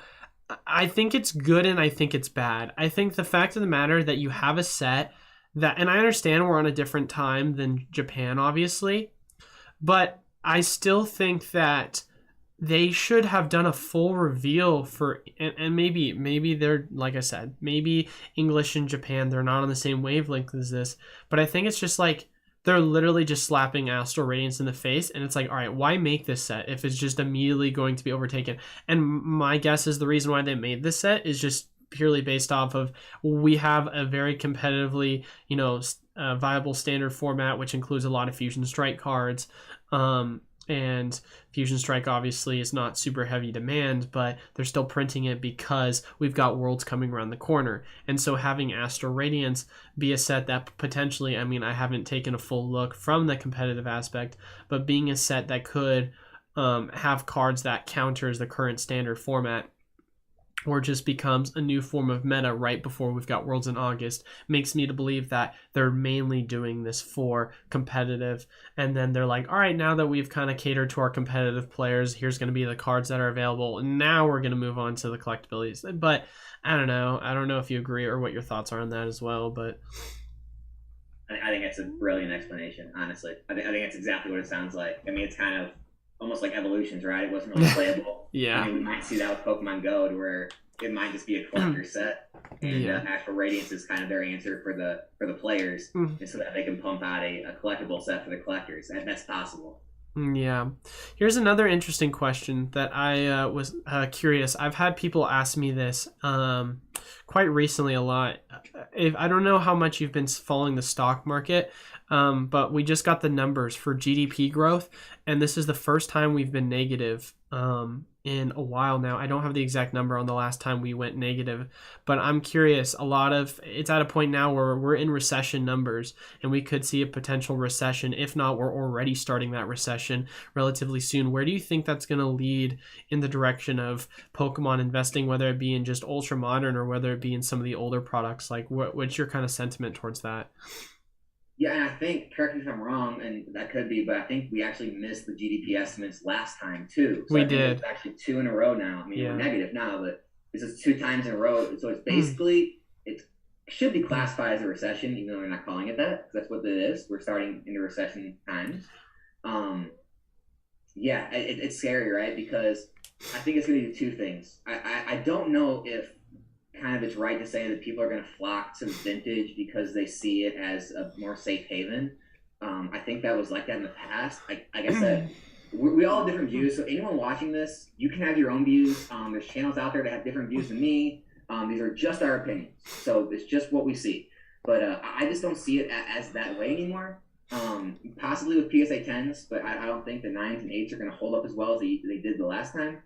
I think it's good and I think it's bad. I think the fact of the matter that you have a set that, and I understand we're on a different time than Japan, obviously, but I still think that they should have done a full reveal for, and maybe they're, like I said, maybe English and Japan, they're not on the same wavelength as this, but I think it's just like, they're literally just slapping Astral Radiance in the face, and it's like, all right, why make this set if it's just immediately going to be overtaken? And my guess is the reason why they made this set is just purely based off of, we have a very competitively, you know, viable standard format, which includes a lot of Fusion Strike cards. And Fusion Strike obviously is not super heavy demand, but they're still printing it because we've got Worlds coming around the corner. And so having Astral Radiance be a set that potentially, I mean, I haven't taken a full look from the competitive aspect, but being a set that could have cards that counters the current standard format, or just becomes a new form of meta right before we've got Worlds in August, makes me to believe that they're mainly doing this for competitive. And then they're like, all right, now that we've kind of catered to our competitive players, here's going to be the cards that are available. And now we're going to move on to the collectabilities. But I don't know. I don't know if you agree or what your thoughts are on that as well. But I think it's a brilliant explanation, honestly. I think it's exactly what it sounds like. I mean, it's kind of almost like evolutions, right? It wasn't really playable. Yeah. I mean, we might see that with Pokemon Go, to where it might just be a collector set, and Actual Radiance is kind of their answer for the players, and so that they can pump out a collectible set for the collectors, and that's possible. Yeah. Here's another interesting question that I was curious. I've had people ask me this quite recently a lot. I don't know how much you've been following the stock market, but we just got the numbers for GDP growth, and this is the first time we've been negative in a while now. I don't have the exact number on the last time we went negative, but I'm curious. It's at a point now where we're in recession numbers, and we could see a potential recession. If not, we're already starting that recession relatively soon. Where do you think that's going to lead in the direction of Pokemon investing, whether it be in just ultra modern or whether it be in some of the older products? Like, what's your kind of sentiment towards that? Yeah, and I think, correct me if I'm wrong, and that could be, but I think we actually missed the GDP estimates last time too. So we I think did. It's actually 2 in a row now. I mean, we're negative now, but this is 2 times in a row. So it's basically, it should be classified as a recession, even though we're not calling it that, because that's what it is. We're starting into recession times. Yeah, it's scary, right? Because I think it's going to do 2 things. I don't know if kind of it's right to say that people are going to flock to vintage because they see it as a more safe haven. I think that was like that in the past. Like I said, we all have different views. So anyone watching this, you can have your own views. There's channels out there that have different views than me. These are just our opinions. So it's just what we see. But I just don't see it as that way anymore. Possibly with PSA 10s, but I don't think the 9s and 8s are going to hold up as well as they did the last time.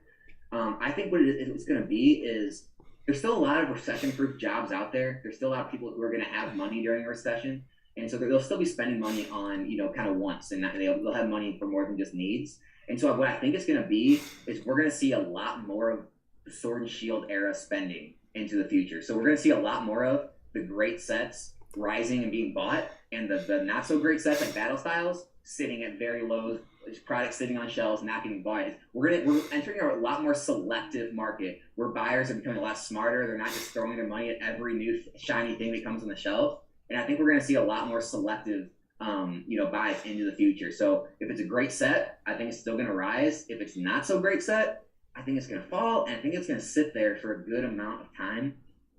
I think what it's going to be is there's still a lot of recession-proof jobs out there. There's still a lot of people who are going to have money during a recession. And so they'll still be spending money on, kind of wants, and they'll have money for more than just needs. And so what I think it's going to be is we're going to see a lot more of the Sword and Shield era spending into the future. So we're going to see a lot more of the great sets rising and being bought, and the not-so-great sets like Battle Styles sitting at very low, products sitting on shelves, not getting bought. We're entering a lot more selective market where buyers are becoming a lot smarter. They're not just throwing their money at every new shiny thing that comes on the shelf. And I think we're going to see a lot more selective, buys into the future. So if it's a great set, I think it's still going to rise. If it's not so great set, I think it's going to fall, and I think it's going to sit there for a good amount of time.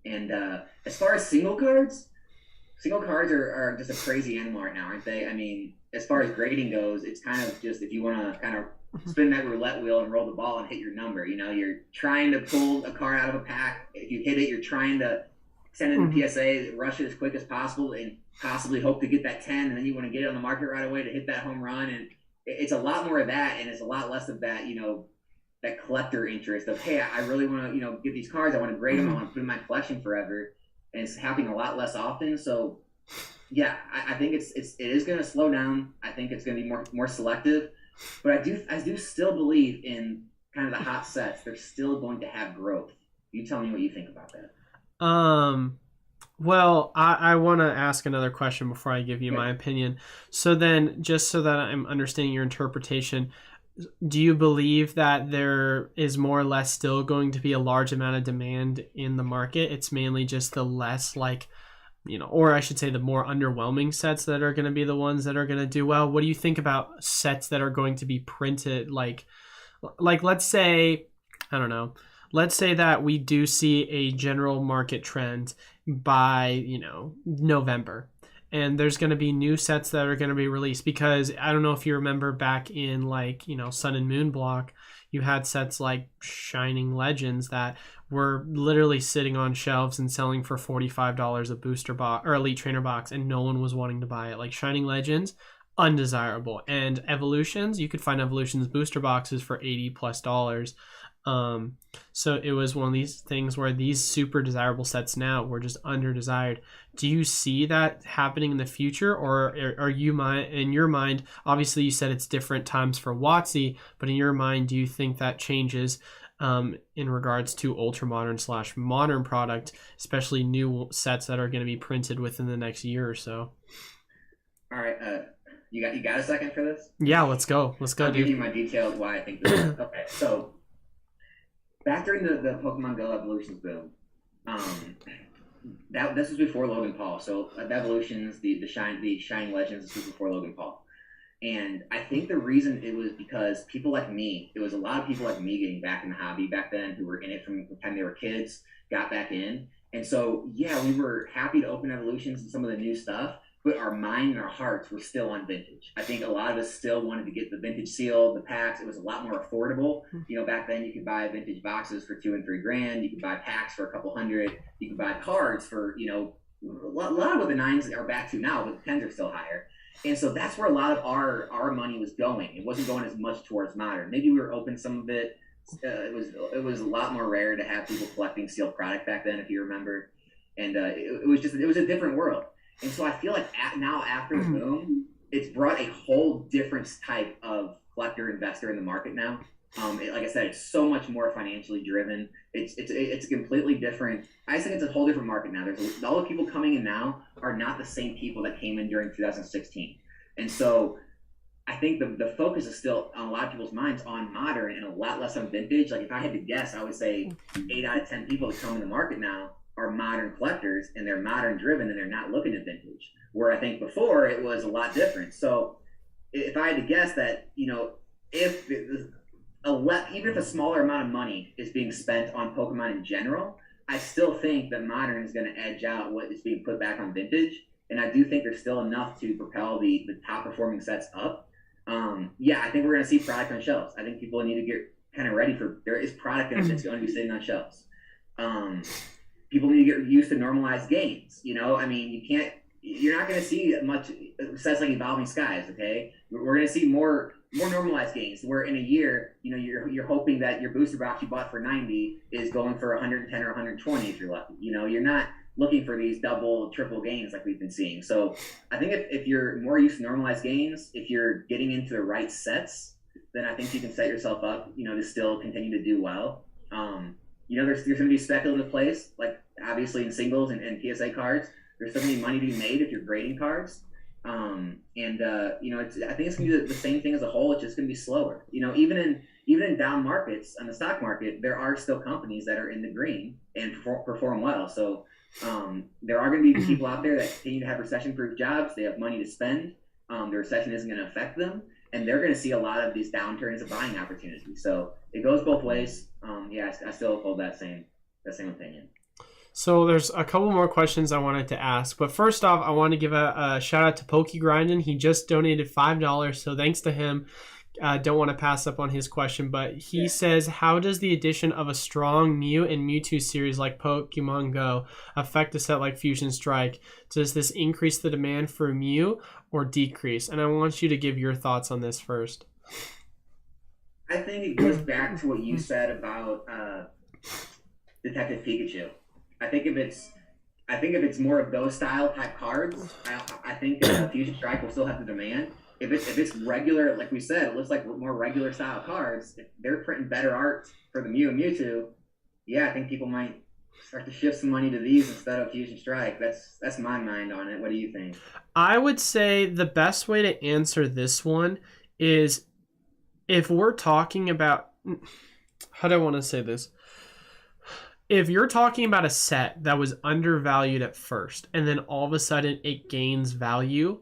And as far as single cards are just a crazy animal right now, aren't they? I mean, as far as grading goes, it's kind of just if you want to kind of spin that roulette wheel and roll the ball and hit your number. You're trying to pull a card out of a pack. If you hit it, you're trying to send it to PSA, rush it as quick as possible, and possibly hope to get that 10, and then you want to get it on the market right away to hit that home run. And it's a lot more of that, and it's a lot less of that, that collector interest of, hey, I really want to, get these cards. I want to grade them. I want to put them in my collection forever. And it's happening a lot less often. So, yeah, I think it is going to slow down. I think it's going to be more selective. But I do still believe in kind of the hot sets. They're still going to have growth. You tell me what you think about that. Well, I want to ask another question before I give you my opinion. So then, just so that I'm understanding your interpretation, do you believe that there is more or less still going to be a large amount of demand in the market? It's mainly just the less or I should say the more underwhelming sets that are going to be the ones that are going to do well. What do you think about sets that are going to be printed? Like let's say, I don't know, let's say that we do see a general market trend by, November. And there's going to be new sets that are going to be released, because I don't know if you remember back in Sun and Moon block, you had sets like Shining Legends that were literally sitting on shelves and selling for $45 a booster box or Elite Trainer box, and no one was wanting to buy it. Like Shining Legends, undesirable. And Evolutions, you could find Evolutions booster boxes for $80+. So it was one of these things where these super desirable sets now were just under desired. Do you see that happening in the future, or are you in your mind, obviously you said it's different times for WotC, but in your mind, do you think that changes in regards to ultra modern / modern product, especially new sets that are going to be printed within the next year or so. All right, you got a second for this? Yeah, let's go. I'll give you my details why I think this is. Okay, so back during the Pokemon Go Evolutions boom, this was before Logan Paul. So the Evolutions, the Shining Legends, this was before Logan Paul. And I think the reason it was because people like me, it was a lot of people like me getting back in the hobby back then who were in it from the time they were kids, got back in. And so, yeah, we were happy to open Evolutions and some of the new stuff, but our mind and our hearts were still on vintage. I think a lot of us still wanted to get the vintage seal, the packs. It was a lot more affordable. You know, back then you could buy vintage boxes for $2 and $3 grand. You could buy packs for a couple hundred. You could buy cards for, you know, a lot of what the 9s are back to now, but the 10s are still higher. And so that's where a lot of our money was going. It wasn't going as much towards modern. Maybe we were open some of it. It was a lot more rare to have people collecting sealed product back then, if you remember. And it was a different world. And so I feel like now after the boom, it's brought a whole different type of collector investor in the market now. Like I said, it's so much more financially driven. It's completely different. I just think it's a whole different market now. All the people coming in now are not the same people that came in during 2016. And so I think the focus is still on a lot of people's minds on modern and a lot less on vintage. Like if I had to guess, I would say 8 out of 10 people that come in the market now are modern collectors, and they're modern driven, and they're not looking at vintage, where I think before it was a lot different. So if I had to guess that, you know, even if a smaller amount of money is being spent on Pokemon in general, I still think that modern is going to edge out what is being put back on vintage. And I do think there's still enough to propel the top performing sets up. Yeah, I think we're going to see product on shelves. I think people need to get kind of ready for, there is product that's going to be sitting on shelves. People need to get used to normalized games. You know, I mean, you're not going to see much sets like Evolving Skies. Okay, we're going to see more normalized games where in a year, you know, you're hoping that your booster box you bought for 90 is going for 110 or 120 if you're lucky. You know, you're not looking for these double, triple games like we've been seeing. So I think if you're more used to normalized games, if you're getting into the right sets, then I think you can set yourself up, you know, to still continue to do well. You know, there's going to be speculative plays, like obviously in singles and PSA cards. There's still going to be money to be made if you're grading cards. You know, I think it's going to be the same thing as a whole. It's just going to be slower. You know, even in down markets on the stock market, there are still companies that are in the green and perform well. So there are going to be people out there that continue to have recession-proof jobs. They have money to spend. The recession isn't going to affect them, and they're going to see a lot of these downturns of buying opportunities. So it goes both ways. Yeah, I still hold that same opinion. So there's a couple more questions I wanted to ask, but first off, I want to give a shout out to Pokey Grindin. He just donated $5, so thanks to him. Don't want to pass up on his question, but he says, how does the addition of a strong Mew and Mewtwo series like Pokemon Go affect a set like Fusion Strike? Does this increase the demand for Mew or decrease? And I want you to give your thoughts on this first. I think it goes back to what you said about Detective Pikachu. I think if it's more of those style type cards, I think Fusion Strike will still have the demand. If it's regular, like we said, it looks like more regular style cards. If they're printing better art for the Mew and Mewtwo, yeah, I think people might start to shift some money to these instead of Fusion Strike. That's my mind on it. What do you think? I would say the best way to answer this one is if we're talking about, how do I want to say this? If you're talking about a set that was undervalued at first and then all of a sudden it gains value,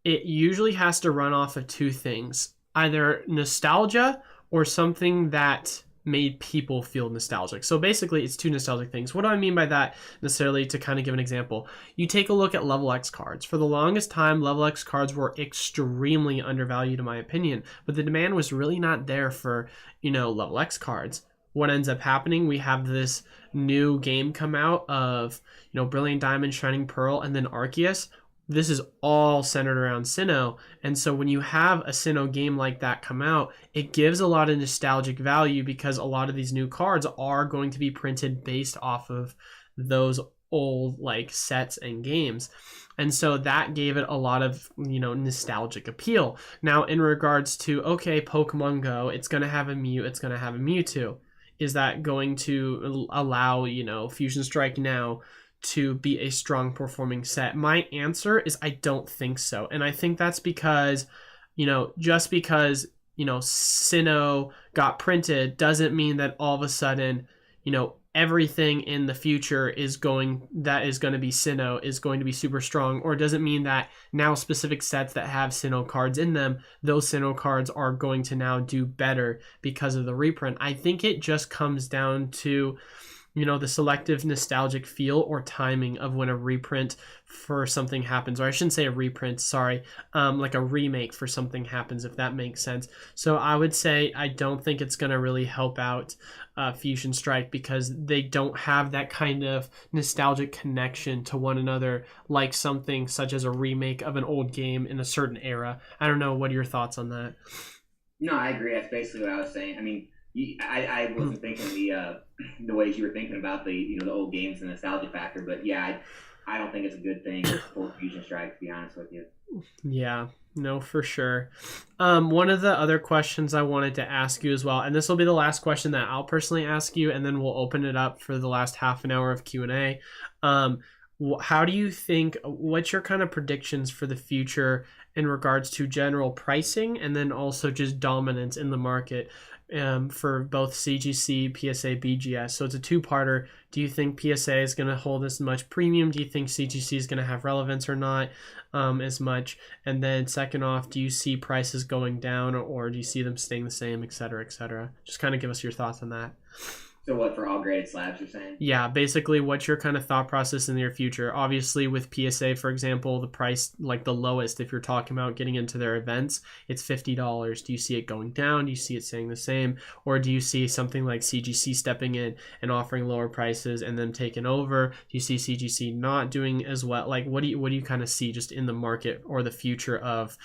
it usually has to run off of two things, either nostalgia or something that made people feel nostalgic. So basically it's two nostalgic things. What do I mean by that necessarily, to kind of give an example? You take a look at Level X cards. For the longest time, Level X cards were extremely undervalued in my opinion, but the demand was really not there for, you know, Level X cards. What ends up happening, we have this new game come out of, you know, Brilliant Diamond, Shining Pearl, and then Arceus. This is all centered around Sinnoh. And so when you have a Sinnoh game like that come out, it gives a lot of nostalgic value because a lot of these new cards are going to be printed based off of those old like sets and games. And so that gave it a lot of, you know, nostalgic appeal. Now in regards to, okay, Pokemon Go, it's going to have a Mew, it's going to have a Mewtwo. is that going to allow, Fusion Strike now to be a strong performing set? My answer is I don't think so. And I think that's because, just because, Sinnoh got printed doesn't mean that all of a sudden, everything in the future that is going to be Sinnoh is going to be super strong, or doesn't mean that now specific sets that have Sinnoh cards in them, those Sinnoh cards are going to now do better because of the reprint. I think it just comes down to the selective nostalgic feel or timing of when a reprint for something happens, or I shouldn't say a reprint, sorry, like a remake for something happens, if that makes sense. So I would say I don't think it's going to really help out Fusion Strike because they don't have that kind of nostalgic connection to one another like something such as a remake of an old game in a certain era. I don't know. What are your thoughts on that? No, I agree. That's basically what I was saying. I mean, I wasn't thinking the ways you were thinking about the old games and nostalgia factor, but yeah, I don't think it's a good thing for Fusion Strike, to be honest with you. Yeah, no, for sure. One of the other questions I wanted to ask you as well, and this will be the last question that I'll personally ask you, and then we'll open it up for the last half an hour of Q&A. How do you think, what's your kind of predictions for the future in regards to general pricing and then also just dominance in the market for both CGC, PSA, BGS? So it's a two-parter. Do you think PSA is going to hold as much premium? Do you think CGC is going to have relevance or not as much? And then second off, do you see prices going down or do you see them staying the same, et cetera, et cetera? Just kind of give us your thoughts on that. So what, for all graded slabs, you're saying? Yeah, basically what's your kind of thought process in the near future? Obviously with PSA, for example, the price, like the lowest, if you're talking about getting into their events, it's $50. Do you see it going down? Do you see it staying the same? Or do you see something like CGC stepping in and offering lower prices and then taking over? Do you see CGC not doing as well? Like what do you kind of see just in the market or the future of,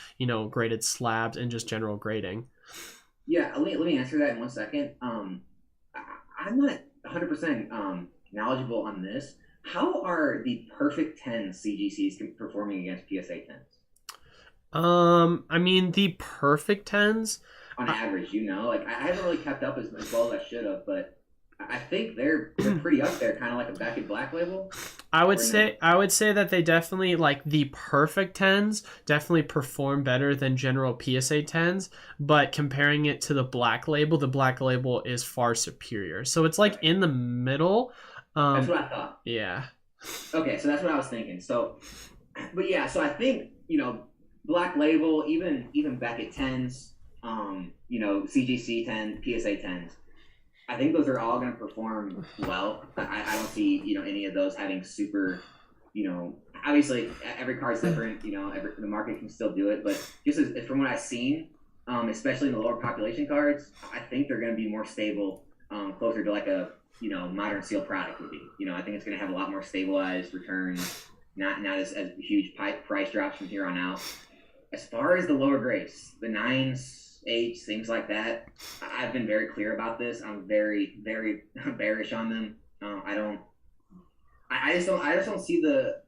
graded slabs and just general grading? Yeah, let me answer that in 1 second. I'm not 100% knowledgeable on this. How are the perfect 10 CGCs performing against PSA 10s? I mean, the perfect 10s on average, like I haven't really kept up as well as I should have, but I think they're pretty up there, kind of like a Beckett Black Label. I would say that they definitely, like, the perfect 10s definitely perform better than general PSA 10s, but comparing it to the Black Label is far superior. So it's like in the middle. That's what I thought. Yeah. Okay, so that's what I was thinking. So, but yeah, so I think Black Label, even Beckett 10s, CGC 10, PSA 10s. I think those are all going to perform well. I don't see, any of those having super, obviously every card's different, the market can still do it. But just from what I've seen, especially in the lower population cards, I think they're going to be more stable, closer to like a, modern seal product would be. I think it's going to have a lot more stabilized returns, not as huge price drops from here on out. As far as the lower grades, the 9s, 8s, things like that, I've been very clear about this. I'm very, very bearish on them. I just don't see the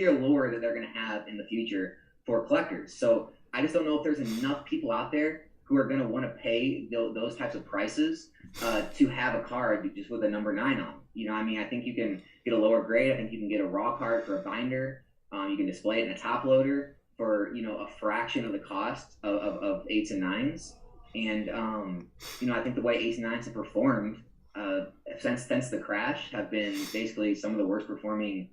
allure that they're going to have in the future for collectors. So I just don't know if there's enough people out there who are going to want to pay those types of prices to have a card just with a number 9 on. I think you can get a lower grade. I think you can get a raw card for a binder. You can display it in a top loader for a fraction of the cost of 8s and 9s, and I think the way 8s and 9s have performed since the crash have been basically some of the worst performing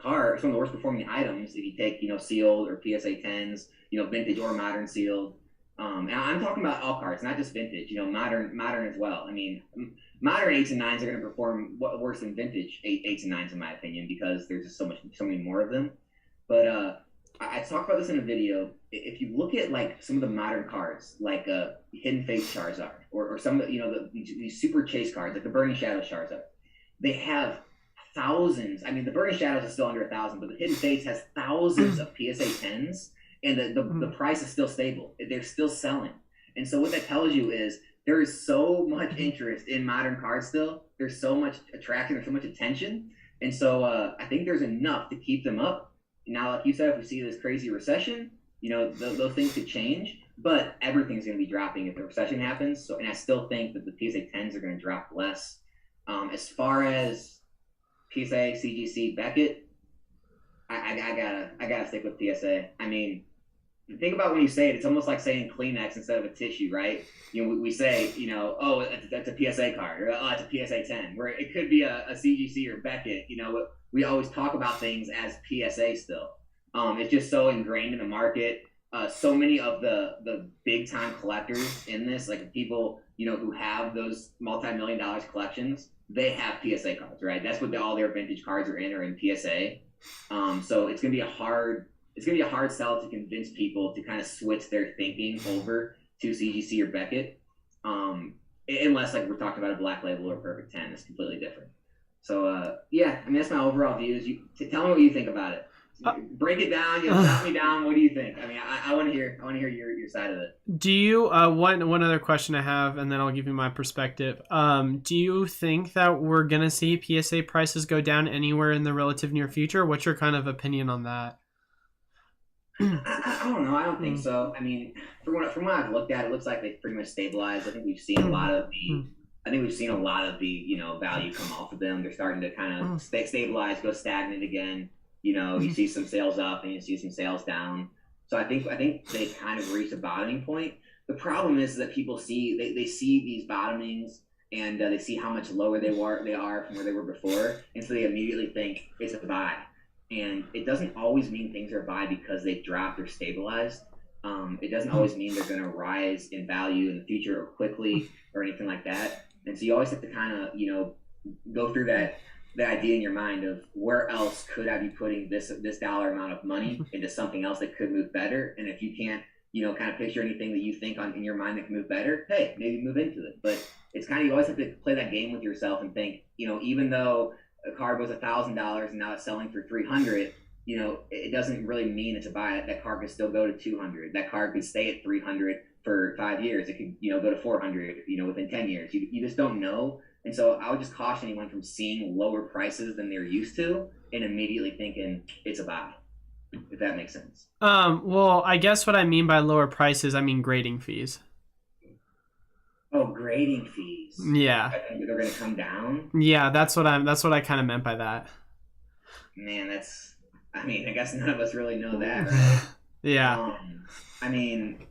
items. If you take sealed or PSA 10s, vintage or modern sealed, and I'm talking about all cards, not just vintage. Modern as well. I mean, modern 8s and 9s are going to perform worse than vintage 8s and 9s in my opinion because there's just so many more of them, but I talked about this in a video. If you look at like some of the modern cards, like Hidden Fates Charizard, or some of these super chase cards, like the Burning Shadows Charizard, they have thousands. I mean, the Burning Shadows is still under 1,000, but the Hidden Fates has thousands of PSA 10s, and the price is still stable. They're still selling, and so what that tells you is there is so much interest in modern cards still. There's so much attraction, there's so much attention, and so I think there's enough to keep them up. Now, like you said, if we see this crazy recession, those things could change. but everything's going to be dropping if the recession happens. So, and I still think that the PSA 10s are going to drop less. As far as PSA, CGC, Beckett, I gotta stick with PSA. I mean, think about when you say it, it's almost like saying Kleenex instead of a tissue, right? You know, we say, you know, oh, that's a PSA card, or oh, it's a PSA 10, where it could be a CGC or Beckett. You know, we always talk about things as PSA still. It's just so ingrained in the market. So many of the big time collectors in this, like people, you know, who have those multi-million-dollar collections, they have PSA cards, right? That's what all their vintage cards are in PSA. So it's gonna be a hard sell to convince people to kind of switch their thinking over to CGC or Beckett, unless like we're talking about a black label or perfect 10. It's completely different. So yeah, I mean that's my overall views. Tell me what you think about it. Break it down. You know, knock me down. What do you think? I mean, I want to hear your side of it. Do you one other question I have, and then I'll give you my perspective. Do you think that we're gonna see PSA prices go down anywhere in the relative near future? What's your kind of opinion on that? I don't know. I don't think so. I mean, from what I've looked at, it looks like they've pretty much stabilized. I think we've seen a lot of the you know, value come off of them. They're starting to kind of stabilize, go stagnant again. You know, you see some sales up and you see some sales down. So I think they kind of reached a bottoming point. The problem is that people see they see these bottomings and they see how much lower they are from where they were before, and so they immediately think it's a buy. And it doesn't always mean things are a buy because they've dropped or stabilized. It doesn't always mean they're going to rise in value in the future or quickly or anything like that. And so you always have to kind of, you know, go through the idea in your mind of where else could I be putting this dollar amount of money into something else that could move better. And if you can't, you know, kind of picture anything that you think in your mind that can move better, hey, maybe move into it. But it's kind of, you always have to play that game with yourself and think, you know, even though a card was $1,000 and now it's selling for $300, you know, it doesn't really mean it's a buy. That card could still go to $200. That card could stay at $300 for 5 years. It could, you know, go to $400, you know, within 10 years. You just don't know. And so I would just caution anyone from seeing lower prices than they're used to and immediately thinking it's a buy, if that makes sense. Well, I guess what I mean by lower prices, I mean grading fees. Oh, grading fees. Yeah. I think they're going to come down. Yeah, that's what I kind of meant by that. Man, I guess none of us really know that, right? Yeah. I mean,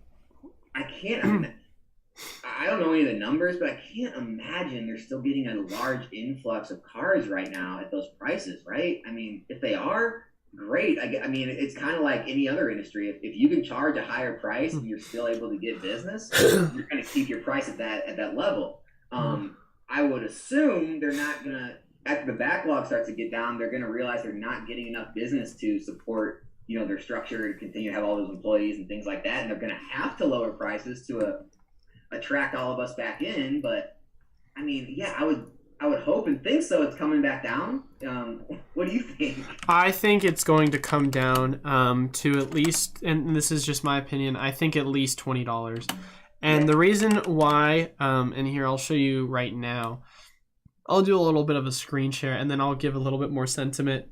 I don't know any of the numbers, but I can't imagine they're still getting a large influx of cards right now at those prices, right? I mean, if they are, great. I mean, it's kind of like any other industry. If you can charge a higher price and you're still able to get business, you're going to keep your price at that level. I would assume they're not going to, after the backlog starts to get down, they're going to realize they're not getting enough business to support, you know, their structure and continue to have all those employees and things like that. And they're going to have to lower prices to attract all of us back in. But I mean, yeah, I would hope and think so. It's coming back down. What do you think? I think it's going to come down to at least, and this is just my opinion, I think at least $20. And the reason why, and here I'll show you right now, I'll do a little bit of a screen share and then I'll give a little bit more sentiment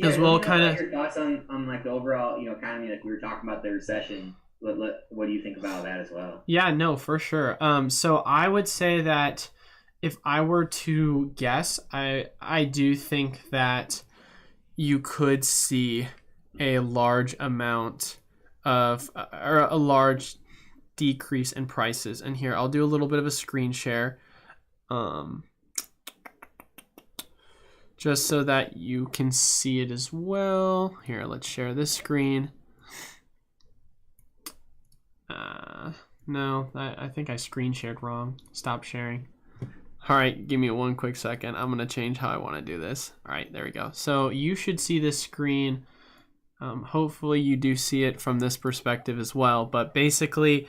as well. Kind of your thoughts on like the overall, you know, economy, like we were talking about the recession. What do you think about that as well? Yeah, no, for sure. So I would say that if I were to guess, I do think that you could see a large amount of, or a large decrease in prices. And here, I'll do a little bit of a screen share, just so that you can see it as well. Here, let's share this screen. No, I think I screen shared wrong. Stop sharing. All right, give me one quick second. I'm going to change how I want to do this. All right, there we go. So you should see this screen. Hopefully you do see it from this perspective as well. But basically,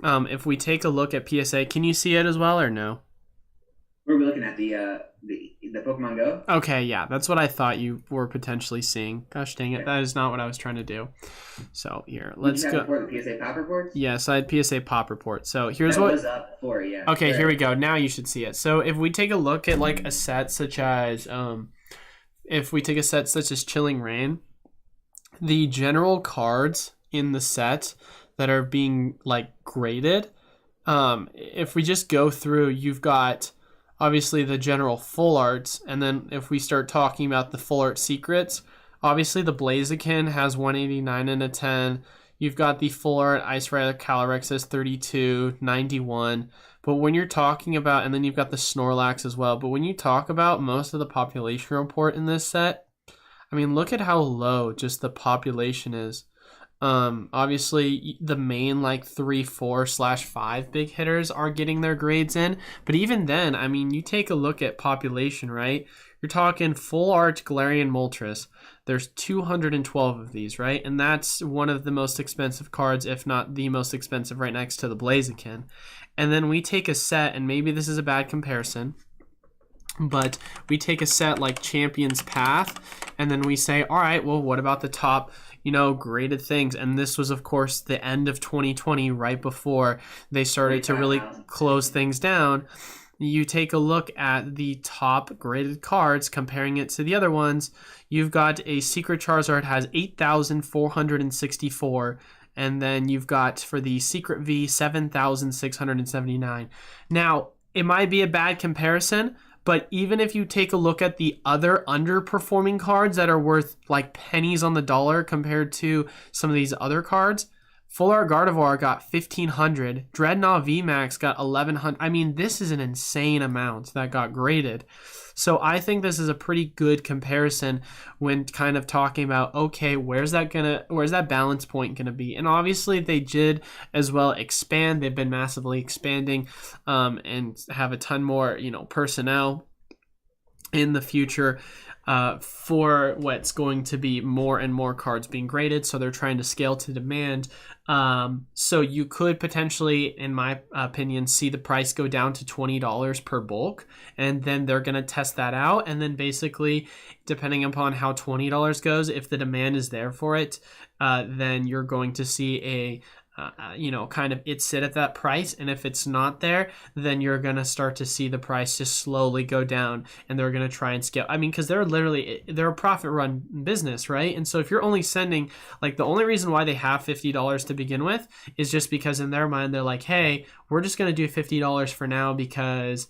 if we take a look at PSA, can you see it as well or no? We're looking at the Pokemon Go. Okay, yeah, that's what I thought you were potentially seeing. Gosh dang it, that is not what I was trying to do. So here, let's go. The PSA pop reports? Yes, I had PSA pop report. So here's that what was up before, yeah. Okay, here we go. Now you should see it. So if we take a look at like a set such as Chilling Rain, the general cards in the set that are being like graded. If we just go through, you've got obviously the general full arts, and then if we start talking about the full art secrets, obviously the Blaziken has 189 and a 10. You've got the full art Ice Rider Calyrex as 32, 91. But when you're talking about, and then you've got the Snorlax as well, but when you talk about most of the population report in this set, I mean, look at how low just the population is. Obviously the main like 3, 4/5 big hitters are getting their grades in, but even then, I mean, you take a look at population, right? You're talking full art Galarian Moltres. There's 212 of these, right? And that's one of the most expensive cards, if not the most expensive, right next to the Blaziken. And then we take a set, and maybe this is a bad comparison, but we take a set like Champion's Path, and then we say, all right, well, what about the top, graded things? And this was, of course, the end of 2020, right before they started to really close things down. You take a look at the top graded cards, comparing it to the other ones. You've got a Secret Charizard has 8,464, and then you've got for the Secret V 7,679. Now, it might be a bad comparison, but even if you take a look at the other underperforming cards that are worth like pennies on the dollar compared to some of these other cards, Full Art Gardevoir got 1,500. Dreadnought VMAX got 1,100. I mean, this is an insane amount that got graded. So I think this is a pretty good comparison when kind of talking about, okay, where's that balance point gonna be? And obviously they did as well expand. They've been massively expanding and have a ton more, personnel in the future for what's going to be more and more cards being graded. So they're trying to scale to demand. So you could potentially, in my opinion, see the price go down to $20 per bulk, and then they're going to test that out. And then basically, depending upon how $20 goes, if the demand is there for it, then you're going to see a kind of it sit at that price. And if it's not there, then you're going to start to see the price just slowly go down, and they're going to try and scale. I mean, because they're a profit run business, right? And so if you're only sending, like, the only reason why they have $50 to begin with is just because in their mind, they're like, hey, we're just going to do $50 for now because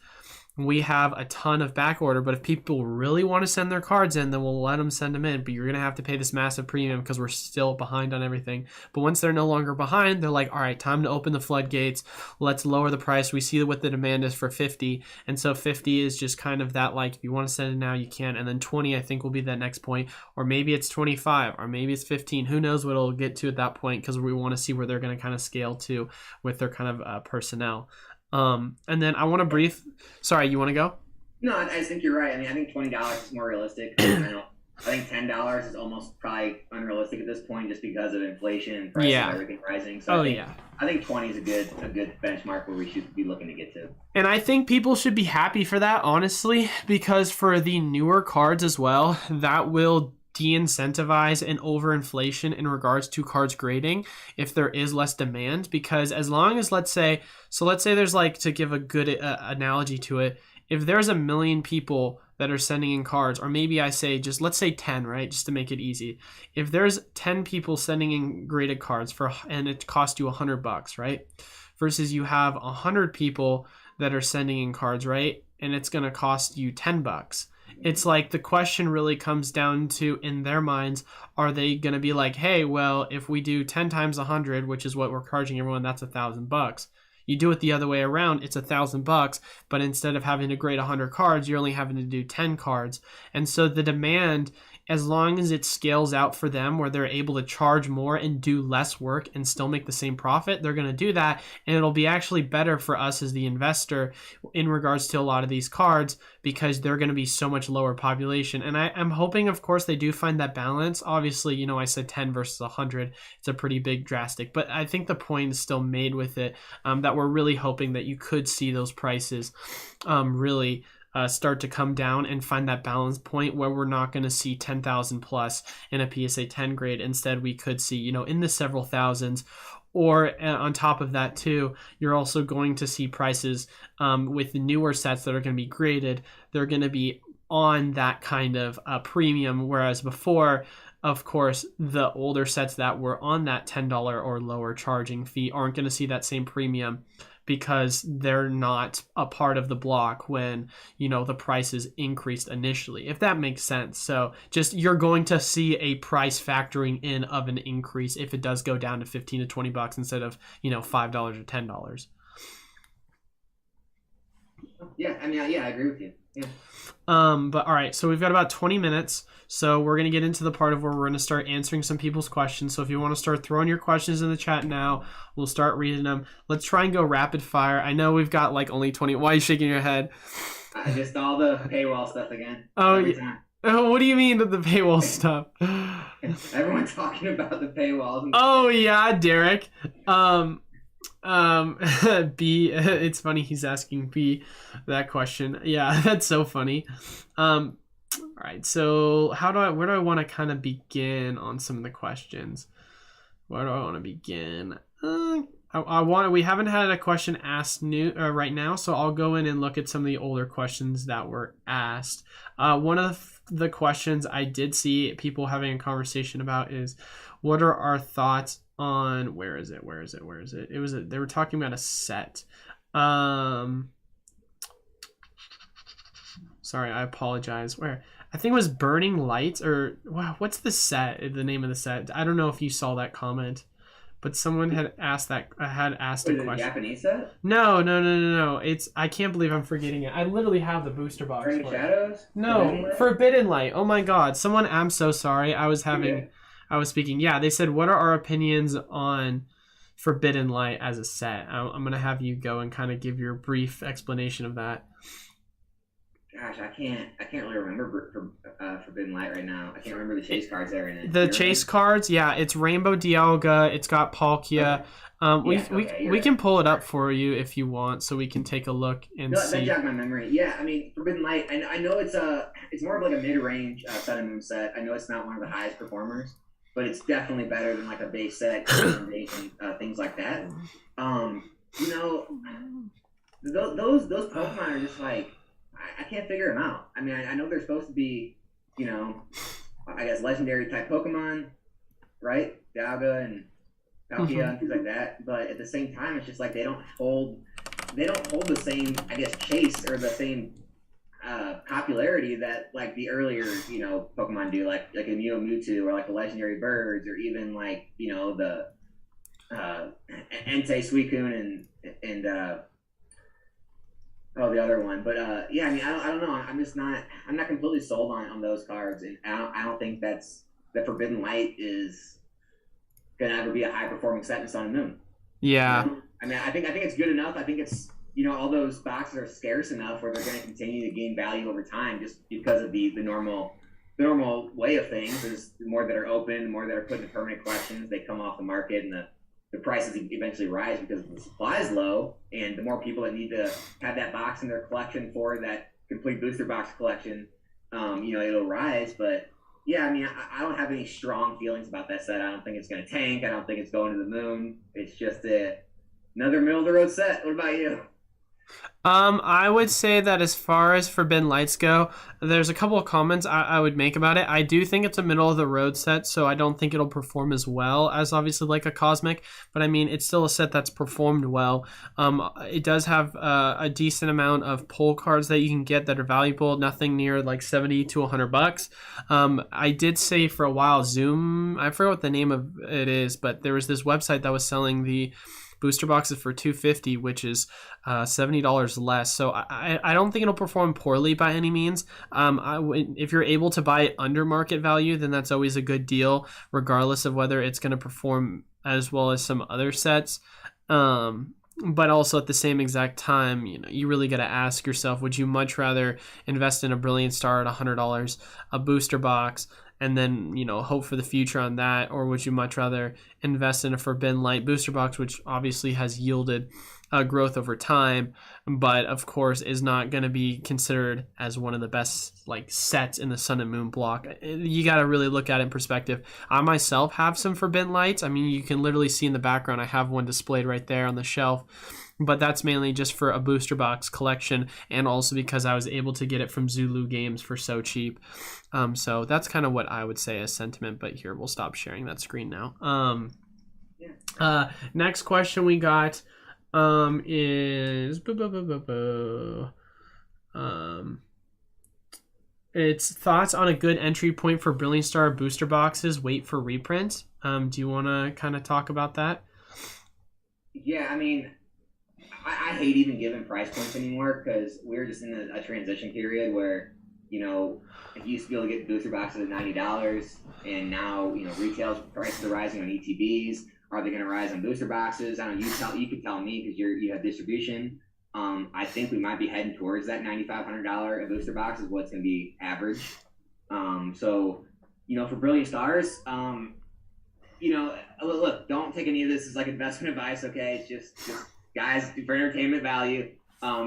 we have a ton of back order, but if people really want to send their cards in, then we'll let them send them in, but you're going to have to pay this massive premium because we're still behind on everything. But once they're no longer behind, they're like, all right, time to open the floodgates. Let's lower the price. We see what the demand is for 50. And so 50 is just kind of that, like, if you want to send it now, you can. And then 20, I think, will be that next point. Or maybe it's 25, or maybe it's 15. Who knows what it'll get to at that point, because we want to see where they're going to kind of scale to with their kind of personnel. And then I want to sorry, you want to go? No, I think you're right. I mean, I think $20 is more realistic. I think $10 is almost probably unrealistic at this point, just because of inflation and prices and everything rising. So I think 20 is a good benchmark where we should be looking to get to. And I think people should be happy for that, honestly, because for the newer cards as well, that will de-incentivize an overinflation in regards to cards grading if there is less demand. Because as long as, let's say there's, like, to give a good analogy to it, if there's 1 million people that are sending in cards, or maybe I say let's say 10, right, just to make it easy. If there's 10 people sending in graded cards and it costs you $100, right, versus you have 100 people that are sending in cards, right, and it's going to cost you $10. It's like the question really comes down to, in their minds, are they going to be like, hey, well, if we do 10 times 100, which is what we're charging everyone, that's $1,000. You do it the other way around, it's $1,000, but instead of having to grade 100 cards, you're only having to do 10 cards. And so the demand, as long as it scales out for them where they're able to charge more and do less work and still make the same profit, they're going to do that. And it'll be actually better for us as the investor in regards to a lot of these cards, because they're going to be so much lower population. And I'm hoping, of course, they do find that balance. Obviously, I said 10 versus 100. It's a pretty big drastic, but I think the point is still made with it, that we're really hoping that you could see those prices really start to come down and find that balance point where we're not going to see 10,000 plus in a PSA 10 grade. Instead, we could see, in the several thousands. Or on top of that too, you're also going to see prices with the newer sets that are going to be graded. They're going to be on that kind of premium, whereas before, of course, the older sets that were on that $10 or lower charging fee aren't going to see that same premium because they're not a part of the block when, you know, the prices increased initially, if that makes sense. So just you're going to see a price factoring in of an increase if it does go down to 15 to 20 bucks instead of, you know, $5 or $10. Yeah, I mean, yeah, I agree with you. Yeah. But all right, so we've got about 20 minutes. So we're going to get into the part of where we're going to start answering some people's questions. So if you want to start throwing your questions in the chat now, we'll start reading them. Let's try and go rapid fire. I know we've got like only 20. Why are you shaking your head? Just all the paywall stuff again. Oh, yeah. Oh, what do you mean the paywall stuff? Everyone's talking about the paywalls. Oh yeah, Derek. B, it's funny he's asking B that question. Yeah, that's so funny. All right, so where do I want to kind of begin on some of the questions? Where do I want to begin? We haven't had a question asked right now, so I'll go in and look at some of the older questions that were asked. One of the questions I did see people having a conversation about is, what are our thoughts on where is it? They were talking about a set. Sorry, I apologize. Where? I think it was Burning Lights, or wow, what's the set? The name of the set? I don't know if you saw that comment, but someone had asked a question. Japanese set? No. I can't believe I'm forgetting it. I literally have the booster box. Burning Shadows? No, Forbidden Light. Oh my God, someone. I'm so sorry. I was speaking. Yeah, they said, what are our opinions on Forbidden Light as a set? I'm gonna have you go and kind of give your brief explanation of that. Gosh, I can't really remember Forbidden Light right now. I can't remember the chase cards that are in it. The chase cards, yeah, it's Rainbow Dialga. It's got Palkia. Okay. We can pull it up for you if you want, so we can take a look and see. That jogged my memory. Yeah, I mean, Forbidden Light. I know it's more of like a mid-range Sun and Moon set. I know it's not one of the highest performers, but it's definitely better than like a base set and things like that. You know, those Pokemon are just like, I can't figure them out. I mean, I know they're supposed to be, you know, I guess legendary type Pokemon, right? Dialga and Palkia and things like that. But at the same time, it's just like they don't hold the same, I guess, chase or the same popularity that like the earlier, you know, Pokemon do, like a Mew and Mewtwo, or like the legendary birds, or even like, you know, the Entei, Suicune and the other one. But yeah, I mean, I don't know. I'm not completely sold on those cards, and I don't think that Forbidden Light is gonna ever be a high performing set in Sun and Moon. Yeah. You know? I mean, I think it's good enough. I think it's, you know, all those boxes are scarce enough where they're going to continue to gain value over time, just because of the normal way of things. Is the more that are open, the more that are put into permanent collections, they come off the market, and the prices eventually rise because the supply is low, and the more people that need to have that box in their collection for that complete booster box collection, you know, it'll rise. But yeah, I mean, I don't have any strong feelings about that set. I don't think it's going to tank. I don't think it's going to the moon. It's just another middle of the road set. What about you? I would say that as far as Forbidden Lights go, there's a couple of comments I would make about it. I do think it's a middle of the road set, so I don't think it'll perform as well as obviously like a Cosmic, but I mean, it's still a set that's performed well. It does have a decent amount of pull cards that you can get that are valuable, nothing near like 70 to 100 bucks. I did say for a while, Zoom, I forget what the name of it is, but there was this website that was selling the booster boxes for $250, which is $70 less. So I don't think it'll perform poorly by any means. If you're able to buy it under market value, then that's always a good deal, regardless of whether it's going to perform as well as some other sets. But also at the same exact time, you know, you really got to ask yourself, would you much rather invest in a Brilliant Star at $100, a booster box, and then, you know, hope for the future on that? Or would you much rather invest in a Forbidden Light booster box, which obviously has yielded growth over time, but of course is not going to be considered as one of the best like sets in the Sun and Moon block. You got to really look at it in perspective. I myself have some Forbidden Lights. I mean, you can literally see in the background I have one displayed right there on the shelf, but that's mainly just for a booster box collection, and also because I was able to get it from Zulu Games for so cheap. So that's kind of what I would say as sentiment, but here, we'll stop sharing that screen now. Next question we got is it's thoughts on a good entry point for Brilliant Star booster boxes. Wait for reprints. Do you want to kind of talk about that? Yeah, I mean, I hate even giving price points anymore because we're just in a transition period where, you know, if you used to be able to get booster boxes at $90, and now, you know, retail prices are rising on ETBs. Are they going to rise on booster boxes? I don't know. You could tell me because you have distribution. I think we might be heading towards that $9,500 a booster box is what's going to be average. So, you know, for Brilliant Stars, you know, look, don't take any of this as like investment advice. Okay, it's just guys for entertainment value.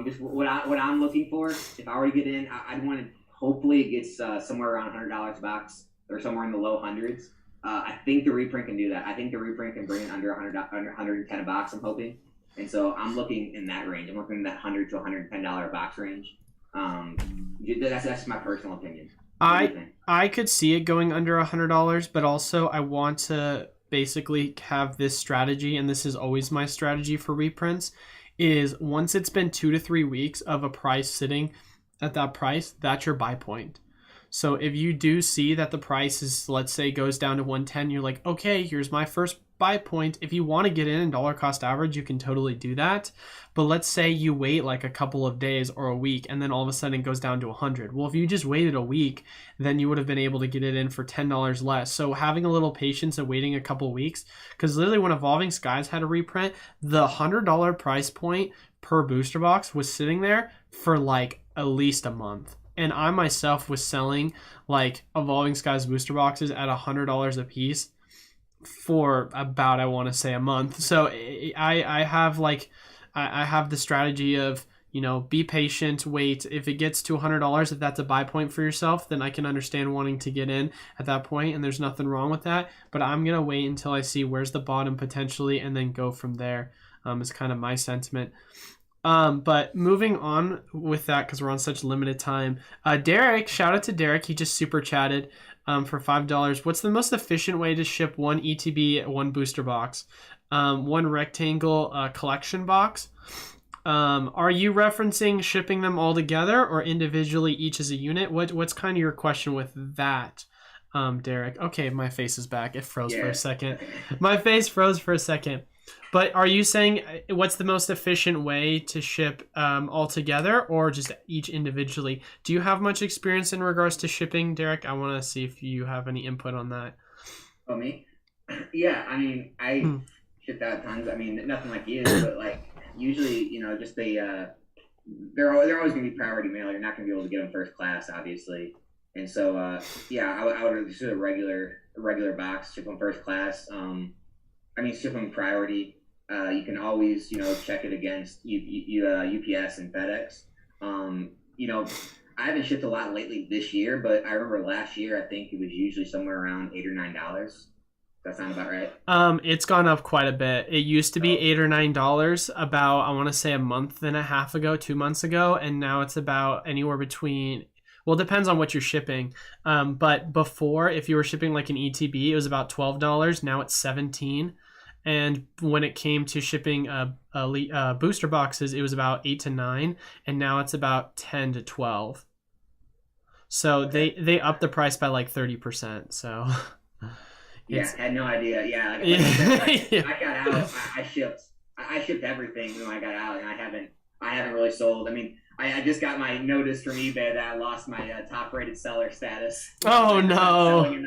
Just what I'm looking for. If I were to get in, I'd want to hopefully it gets somewhere around $100 a box or somewhere in the low hundreds. I think the reprint can do that. I think the reprint can bring it under 110 a box, I'm hoping. And so I'm looking in that range. I'm looking in that $100 to $110 a box range. That's my personal opinion. I could see it going under $100, but also I want to basically have this strategy, and this is always my strategy for reprints, is once it's been 2 to 3 weeks of a price sitting at that price, that's your buy point. So if you do see that the price is, let's say, goes down to 110, you're like, okay, here's my first buy point. If you want to get in dollar cost average, you can totally do that. But let's say you wait like a couple of days or a week, and then all of a sudden it goes down to 100. Well, if you just waited a week, then you would have been able to get it in for $10 less. So having a little patience and waiting a couple of weeks, because literally when Evolving Skies had a reprint, the $100 price point per booster box was sitting there for like at least a month. And I myself was selling like Evolving Skies booster boxes at $100 a piece for about, I want to say, a month. So I have the strategy of, you know, be patient, wait. If it gets to $100, if that's a buy point for yourself, then I can understand wanting to get in at that point, and there's nothing wrong with that. But I'm going to wait until I see where's the bottom potentially and then go from there. Is kind of my sentiment. But moving on with that, because we're on such limited time, Derek, shout out to Derek. He just super chatted for $5. What's the most efficient way to ship one ETB, one booster box, one rectangle collection box? Are you referencing shipping them all together or individually each as a unit? What's kind of your question with that, Derek? Okay, my face is back. It froze for a second. My face froze for a second. But are you saying what's the most efficient way to ship all together or just each individually? Do you have much experience in regards to shipping, Derek? I want to see if you have any input on that. Oh, me? Yeah, I mean, I shipped out tons. I mean, nothing like you, but like usually, you know, just they're always going to be priority mail. You're not going to be able to get them first class, obviously. And so, yeah, I would just do a regular box, ship them first class. I mean, ship them priority. You can always, you know, check it against UPS and FedEx. You know, I haven't shipped a lot lately this year, but I remember last year, I think it was usually somewhere around $8 or $9. Does that sound about right? It's gone up quite a bit. It used to be $8 or $9 about, I want to say, a month and a half ago, 2 months ago, and now it's about anywhere between. Well, it depends on what you're shipping. But before, if you were shipping like an ETB, it was about $12. Now it's $17. And when it came to shipping booster boxes, it was about 8 to 9, and now it's about 10 to 12. So they upped the price by like 30%. So yeah, had no idea. Yeah, like I said, I got out. I shipped everything when I got out, and I haven't really sold. I mean, I just got my notice from eBay that I lost my top-rated seller status. Oh, no.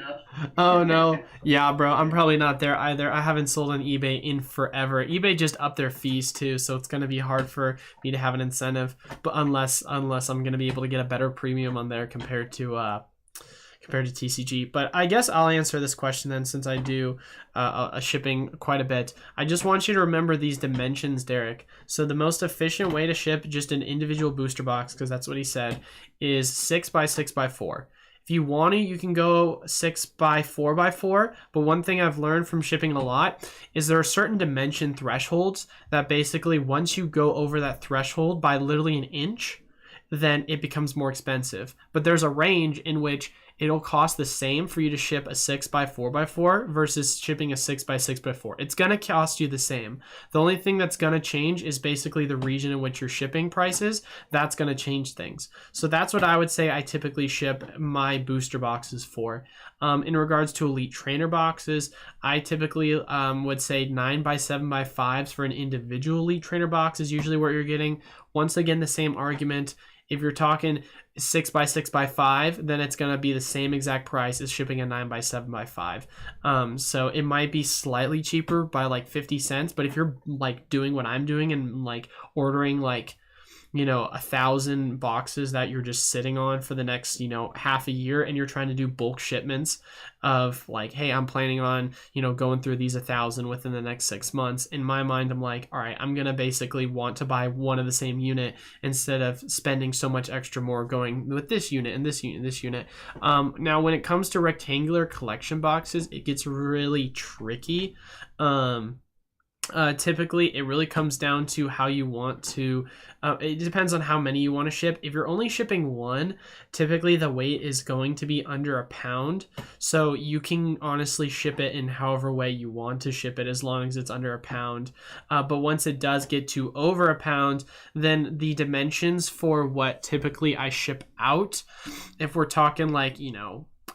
Oh, no. Yeah, bro. I'm probably not there either. I haven't sold on eBay in forever. eBay just upped their fees, too, so it's going to be hard for me to have an incentive. But unless I'm going to be able to get a better premium on there compared to compared to TCG. But I guess I'll answer this question then, since I do a shipping quite a bit. I just want you to remember these dimensions, Derek. So the most efficient way to ship just an individual booster box, because that's what he said, is 6x6x4. If you want to, you can go 6x4x4, but one thing I've learned from shipping a lot is there are certain dimension thresholds that basically once you go over that threshold by literally an inch, then it becomes more expensive. But there's a range in which it'll cost the same for you to ship a 6x4x4 versus shipping a 6x6x4. It's going to cost you the same. The only thing that's going to change is basically the region in which you're shipping prices. That's going to change things. So that's what I would say I typically ship my booster boxes for. In regards to elite trainer boxes, I typically would say 9x7x5s for an individual elite trainer box is usually what you're getting. Once again, the same argument. If you're talking 6x6x5, then it's going to be the same exact price as shipping a 9x7x5. So it might be slightly cheaper by like 50 cents, but if you're like doing what I'm doing and like ordering like, 1,000 boxes that you're just sitting on for the next, half a year, and you're trying to do bulk shipments of like, hey, I'm planning on, going through these 1,000 within the next 6 months. In my mind, I'm like, all right, I'm going to basically want to buy one of the same unit instead of spending so much extra more going with this unit and this unit and this unit. Now, when it comes to rectangular collection boxes, it gets really tricky. Typically, it really comes down to how you want to, it depends on how many you want to ship. If you're only shipping one, typically the weight is going to be under a pound. So you can honestly ship it in however way you want to ship it as long as it's under a pound. But once it does get to over a pound, then the dimensions for what typically I ship out, if we're talking like,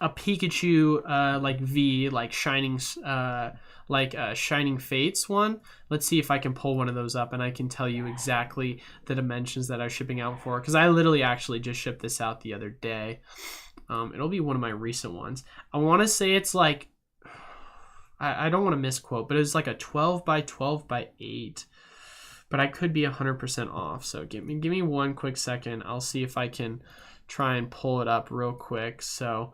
a Pikachu like V, like Shining Shining Fates one. Let's see if I can pull one of those up and I can tell you exactly the dimensions that I was shipping out for, because I literally actually just shipped this out the other day. It'll be one of my recent ones. I want to say it's like, I don't want to misquote, but it's like a 12x12x8, but I could be 100% off. So give me one quick second. I'll see if I can try and pull it up real quick. So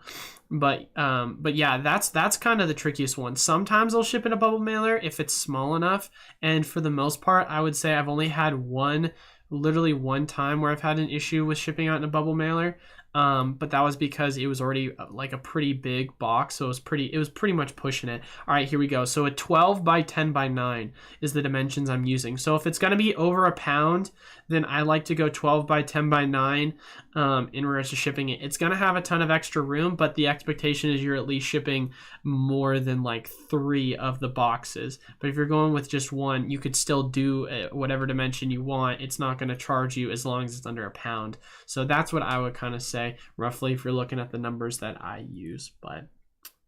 but yeah, that's kind of the trickiest one. Sometimes I'll ship in a bubble mailer if it's small enough, and for the most part I would say I've only had literally one time where I've had an issue with shipping out in a bubble mailer. But that was because it was already like a pretty big box, so it was pretty much pushing it. All right, here we go. So a 12x10x9 is the dimensions I'm using. So if it's going to be over a pound, then I like to go 12x10x9 in regards to shipping it. It's going to have a ton of extra room, but the expectation is you're at least shipping more than like 3 of the boxes. But if you're going with just one, you could still do whatever dimension you want. It's not going to charge you as long as it's under a pound. So that's what I would kind of say roughly if you're looking at the numbers that I use. But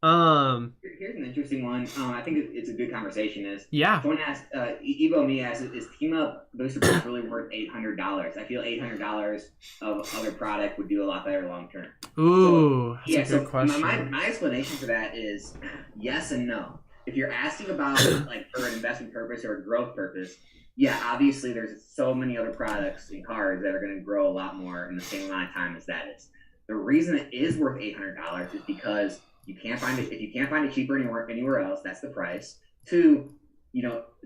here's an interesting one. I think it's a good conversation. Yeah. Someone asked, Evo Me asked, is Team Up Booster Box really worth $800? I feel $800 of other product would do a lot better long term. Ooh, so, that's a good question. My explanation for that is yes and no. If you're asking about like for an investment purpose or a growth purpose, yeah, obviously there's so many other products and cards that are going to grow a lot more in the same amount of time as that is. The reason it is worth $800 is because you can't find it. If you can't find it cheaper anywhere else, that's the price. 2,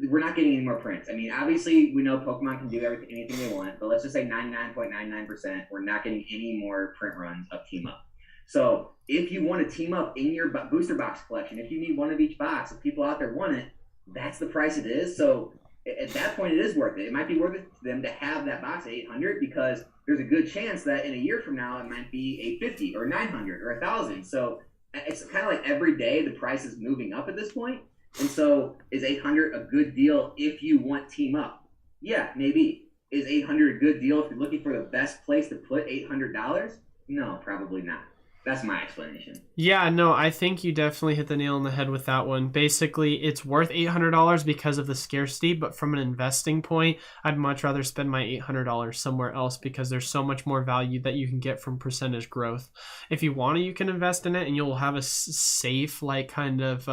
we're not getting any more prints. I mean, obviously we know Pokemon can do anything they want, but let's just say 99.99%, we're not getting any more print runs of Team Up. So if you want to team up in your booster box collection, if you need one of each box, if people out there want it, that's the price it is. So at that point, it is worth it. It might be worth it to them to have that box at $800 because there's a good chance that in a year from now, it might be $850 or $900 or $1,000. So it's kind of like every day the price is moving up at this point. And so is $800 a good deal if you want Team Up? Yeah, maybe. Is $800 a good deal if you're looking for the best place to put $800? No, probably not. That's my explanation. Yeah, no, I think you definitely hit the nail on the head with that one. Basically, it's worth $800 because of the scarcity, but from an investing point, I'd much rather spend my $800 somewhere else because there's so much more value that you can get from percentage growth. If you want to, you can invest in it and you'll have a safe, like, kind of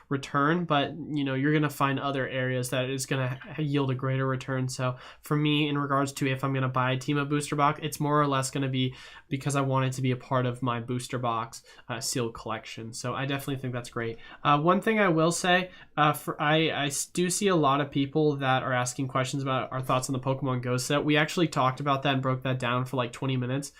return, but, you're going to find other areas that is going to yield a greater return. So for me, in regards to if I'm going to buy a Team Up booster box, it's more or less going to be because I want it to be a part of my booster box sealed collection. So I definitely think that's great. One thing I will say, I do see a lot of people that are asking questions about our thoughts on the Pokemon Go set. We actually talked about that and broke that down for like 20 minutes.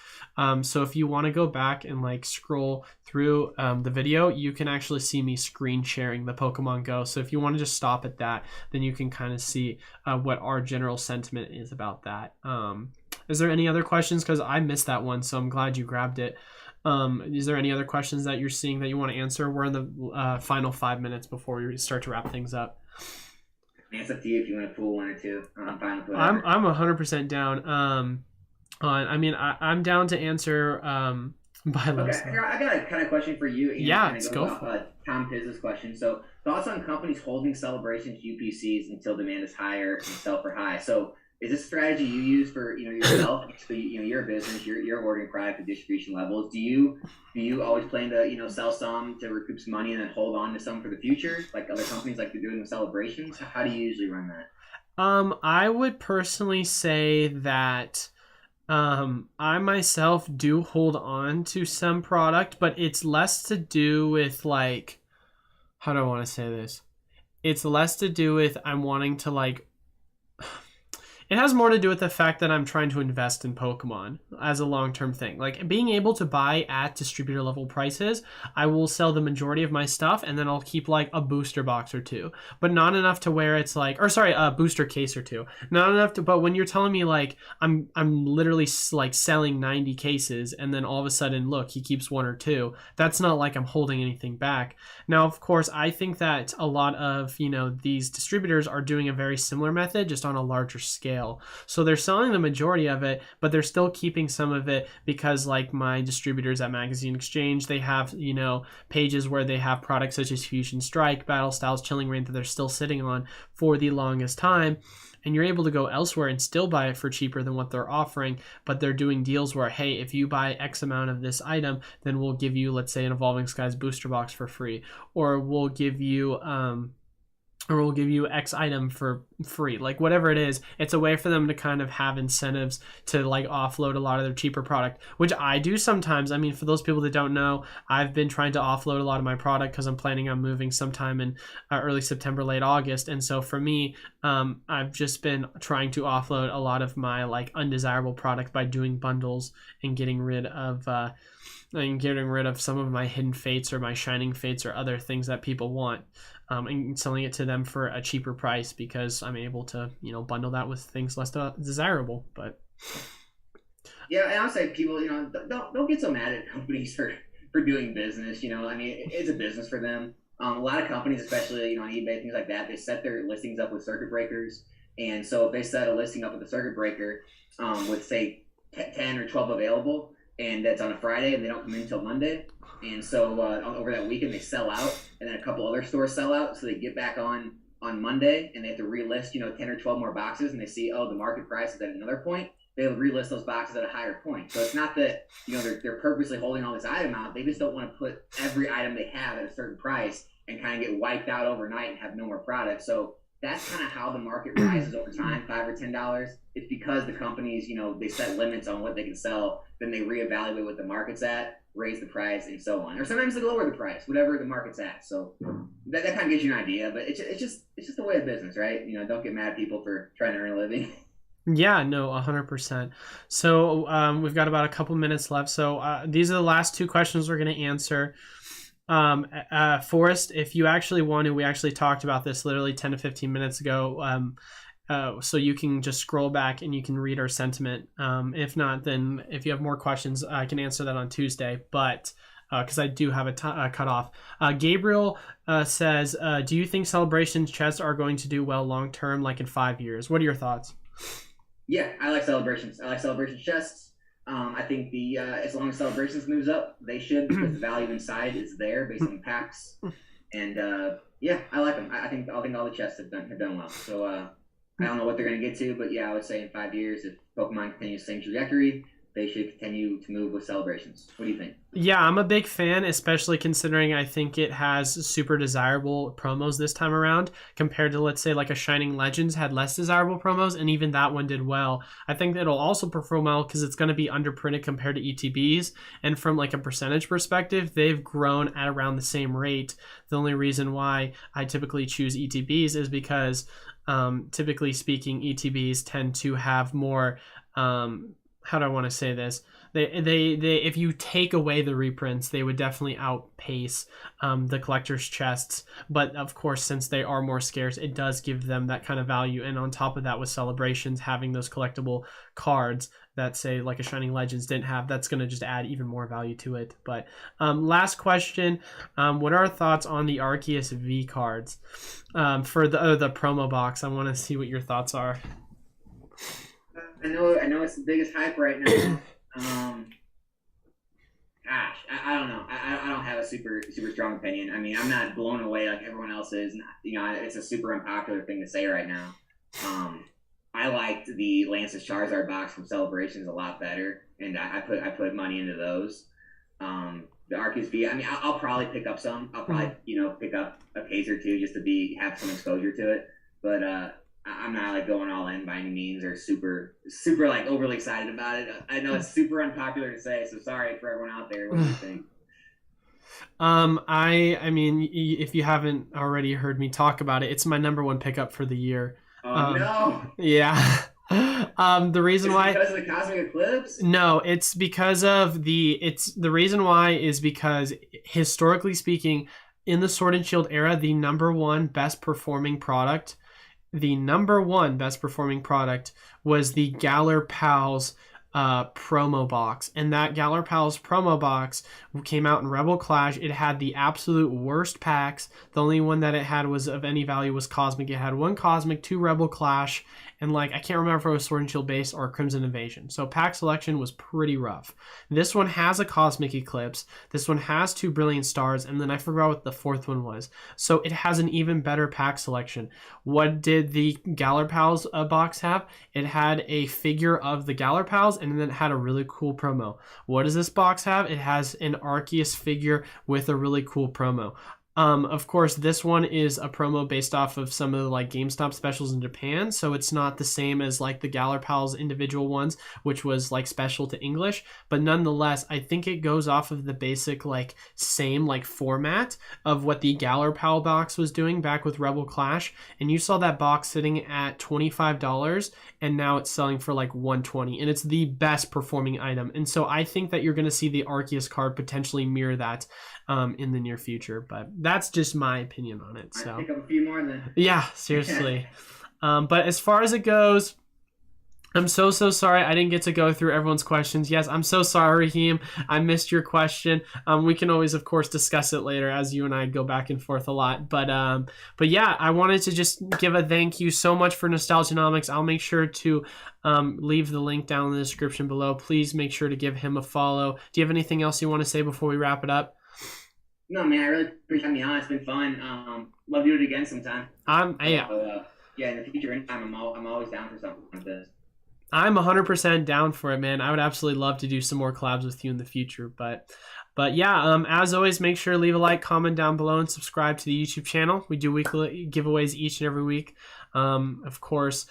So if you want to go back and like scroll through the video, you can actually see me screen sharing the Pokemon Go. So if you want to just stop at that, then you can kind of see what our general sentiment is about that. Is there any other questions? Because I missed that one, so I'm glad you grabbed it. Is there any other questions that you're seeing that you want to answer? We're in the final 5 minutes before we start to wrap things up. It's up to you if you want to pull one or two. I'm fine with I'm whatever. 100% down. I'm down to answer by Okay, I got a kind of question for you. Yeah, let's go off Tom Pizz's question. So, thoughts on companies holding celebrations UPCs until demand is higher and sell for high. So, is this a strategy you use for yourself? So, you're a business, you're ordering product at distribution levels. Do you always plan to sell some to recoup some money and then hold on to some for the future, like other companies like they're doing with celebrations? How do you usually run that? I would personally say that I myself do hold on to some product, but it's less to do with like, how do I want to say this? It's less to do with I'm wanting to like, it has more to do with the fact that I'm trying to invest in Pokemon as a long-term thing. Like being able to buy at distributor level prices, I will sell the majority of my stuff and then I'll keep like a booster box or two, but not enough to where it's like, or sorry, a booster case or two. Not enough to, but when you're telling me like I'm literally like selling 90 cases and then all of a sudden, look, he keeps one or two, that's not like I'm holding anything back. Now, of course, I think that a lot of, these distributors are doing a very similar method, just on a larger scale. So they're selling the majority of it, but they're still keeping some of it because like my distributors at Magazine Exchange, they have, pages where they have products such as Fusion Strike, Battle Styles, Chilling Reign that they're still sitting on for the longest time. And you're able to go elsewhere and still buy it for cheaper than what they're offering, but they're doing deals where, hey, if you buy X amount of this item, then we'll give you, let's say, an Evolving Skies booster box for free, or we'll give you X item for free. Like whatever it is, it's a way for them to kind of have incentives to like offload a lot of their cheaper product, which I do sometimes. I mean, for those people that don't know, I've been trying to offload a lot of my product because I'm planning on moving sometime in early September, late August. And so for me, I've just been trying to offload a lot of my like undesirable product by doing bundles and getting rid of some of my hidden fates or my shining fates or other things that people want, and selling it to them for a cheaper price because I'm able to, bundle that with things less desirable. But yeah, and I'll say people, don't get so mad at companies for doing business. I mean, it's a business for them. A lot of companies, especially on eBay, things like that, they set their listings up with circuit breakers. And so if they set a listing up with a circuit breaker with say 10 or 12 available, and that's on a Friday, and they don't come in until Monday. And so over that weekend, they sell out, and then a couple other stores sell out. So they get back on Monday, and they have to relist, 10 or 12 more boxes, and they see, oh, the market price is at another point. They'll relist those boxes at a higher point. So it's not that, they're purposely holding all this item out. They just don't want to put every item they have at a certain price and kind of get wiped out overnight and have no more product. So that's kind of how the market rises over time, $5 or $10. It's because the companies, they set limits on what they can sell, then they reevaluate what the market's at, raise the price, and so on. Or sometimes they lower the price, whatever the market's at. So that kind of gives you an idea, but it's just the way of business, right? Don't get mad at people for trying to earn a living. Yeah, no, 100%. So we've got about a couple minutes left. So these are the last two questions we're going to answer. Forrest, if you actually want to, we actually talked about this literally 10 to 15 minutes ago. So you can just scroll back and you can read our sentiment. If not, then if you have more questions, I can answer that on Tuesday. But because I do have a cutoff. Gabriel says, do you think Celebrations chests are going to do well long term, like in 5 years? What are your thoughts? Yeah, I like Celebrations. I like Celebration chests. I think as long as Celebrations moves up, they should, because the value inside is there based on packs. And yeah, I like them. I think all the chests have done well. So I don't know what they're going to get to, but yeah, I would say in 5 years, if Pokemon continues the same trajectory, they should continue to move with celebrations. What do you think? Yeah, I'm a big fan, especially considering I think it has super desirable promos this time around compared to, let's say, like a Shining Legends had less desirable promos, and even that one did well. I think it'll also perform well because it's going to be underprinted compared to ETBs, and from like a percentage perspective, they've grown at around the same rate. The only reason why I typically choose ETBs is because, typically speaking, ETBs tend to have more, how do I want to say this? They if you take away the reprints, they would definitely outpace the collector's chests. But of course, since they are more scarce, it does give them that kind of value. And on top of that, with celebrations, having those collectible cards that say like a Shining Legends didn't have, that's going to just add even more value to it. But last question, what are our thoughts on the Arceus V cards for the promo box? I want to see what your thoughts are. I know it's the biggest hype right now. Gosh, I don't know. I don't have a super strong opinion. I mean, I'm not blown away like everyone else is. You know, it's a super unpopular thing to say right now. I liked the Lance's Charizard box from Celebrations a lot better, and I put money into those. The Arceus V, I mean, I'll probably pick up some. I'll probably pick up a case or two just to have some exposure to it. But I'm not like going all in by any means or super like overly excited about it. I know it's super unpopular to say, so sorry for everyone out there. What do you think? I mean, if you haven't already heard me talk about it, it's my -- pickup for the year. Oh no! Yeah. The reason why, because of the Cosmic Eclipse? No, it's because of the reason why is because historically speaking, in the Sword and Shield era, the number one best performing product was the Galar Pals promo box, and that Galar Pals promo box came out in Rebel Clash. It had the absolute worst packs. The only one that it had was of any value was Cosmic. It had 1 Cosmic, 2 Rebel Clash, and like I can't remember if it was Sword and Shield base or Crimson Invasion. So pack selection was pretty rough. This one has a Cosmic Eclipse. This one has 2 Brilliant Stars, and then I forgot what the 4th one was. So it has an even better pack selection. What did the Galar Pals box have? It had a figure of the Galar Pals, and then it had a really cool promo. What does this box have? It has an Arceus figure with a really cool promo. Of course, this one is a promo based off of some of the like GameStop specials in Japan, so it's not the same as like the Galar Pals individual ones, which was like special to English. But nonetheless, I think it goes off of the basic like same like format of what the Galar Pal box was doing back with Rebel Clash. And you saw that box sitting at $25, and now it's selling for like $120, and it's the best performing item. And so I think that you're going to see the Arceus card potentially mirror that in the near future, but that's just my opinion on it. So I'll pick up a few more then. Yeah, seriously. But as far as it goes, I'm so sorry I didn't get to go through everyone's questions. Yes, I'm so sorry, Raheem. I missed your question. We can always, of course, discuss it later as you and I go back and forth a lot. But yeah, I wanted to just give a thank you so much for Nostalgianomics. I'll make sure to leave the link down in the description below. Please make sure to give him a follow. Do you have anything else you want to say before we wrap it up? No, man, I really appreciate having me on. It's been fun. Love to do it again sometime. Yeah. So, yeah, in the future, anytime, I'm always down for something like this. I'm 100% down for it, man. I would absolutely love to do some more collabs with you in the future. But yeah, as always, make sure to leave a like, comment down below, and subscribe to the YouTube channel. We do weekly giveaways each and every week. Of course,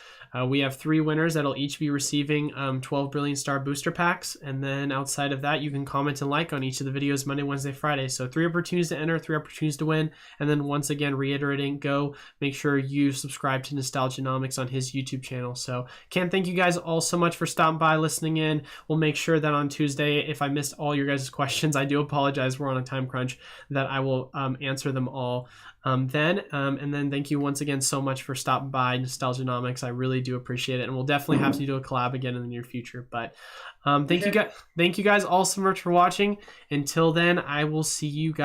we have 3 winners that'll each be receiving 12 Brilliant Star booster packs. And then outside of that, you can comment and like on each of the videos Monday, Wednesday, Friday. So 3 opportunities to enter, 3 opportunities to win. And then once again, reiterating, go make sure you subscribe to Nostalgianomics on his YouTube channel. So can't thank you guys all so much for stopping by, listening in. We'll make sure that on Tuesday, if I missed all your guys' questions, I do apologize. We're on a time crunch, that I will answer them all and then thank you once again so much for stopping by Nostalgianomics. I really do appreciate it, and we'll definitely have to do a collab again in the near future. But thank you guys all so much for watching. Until then, I will see you guys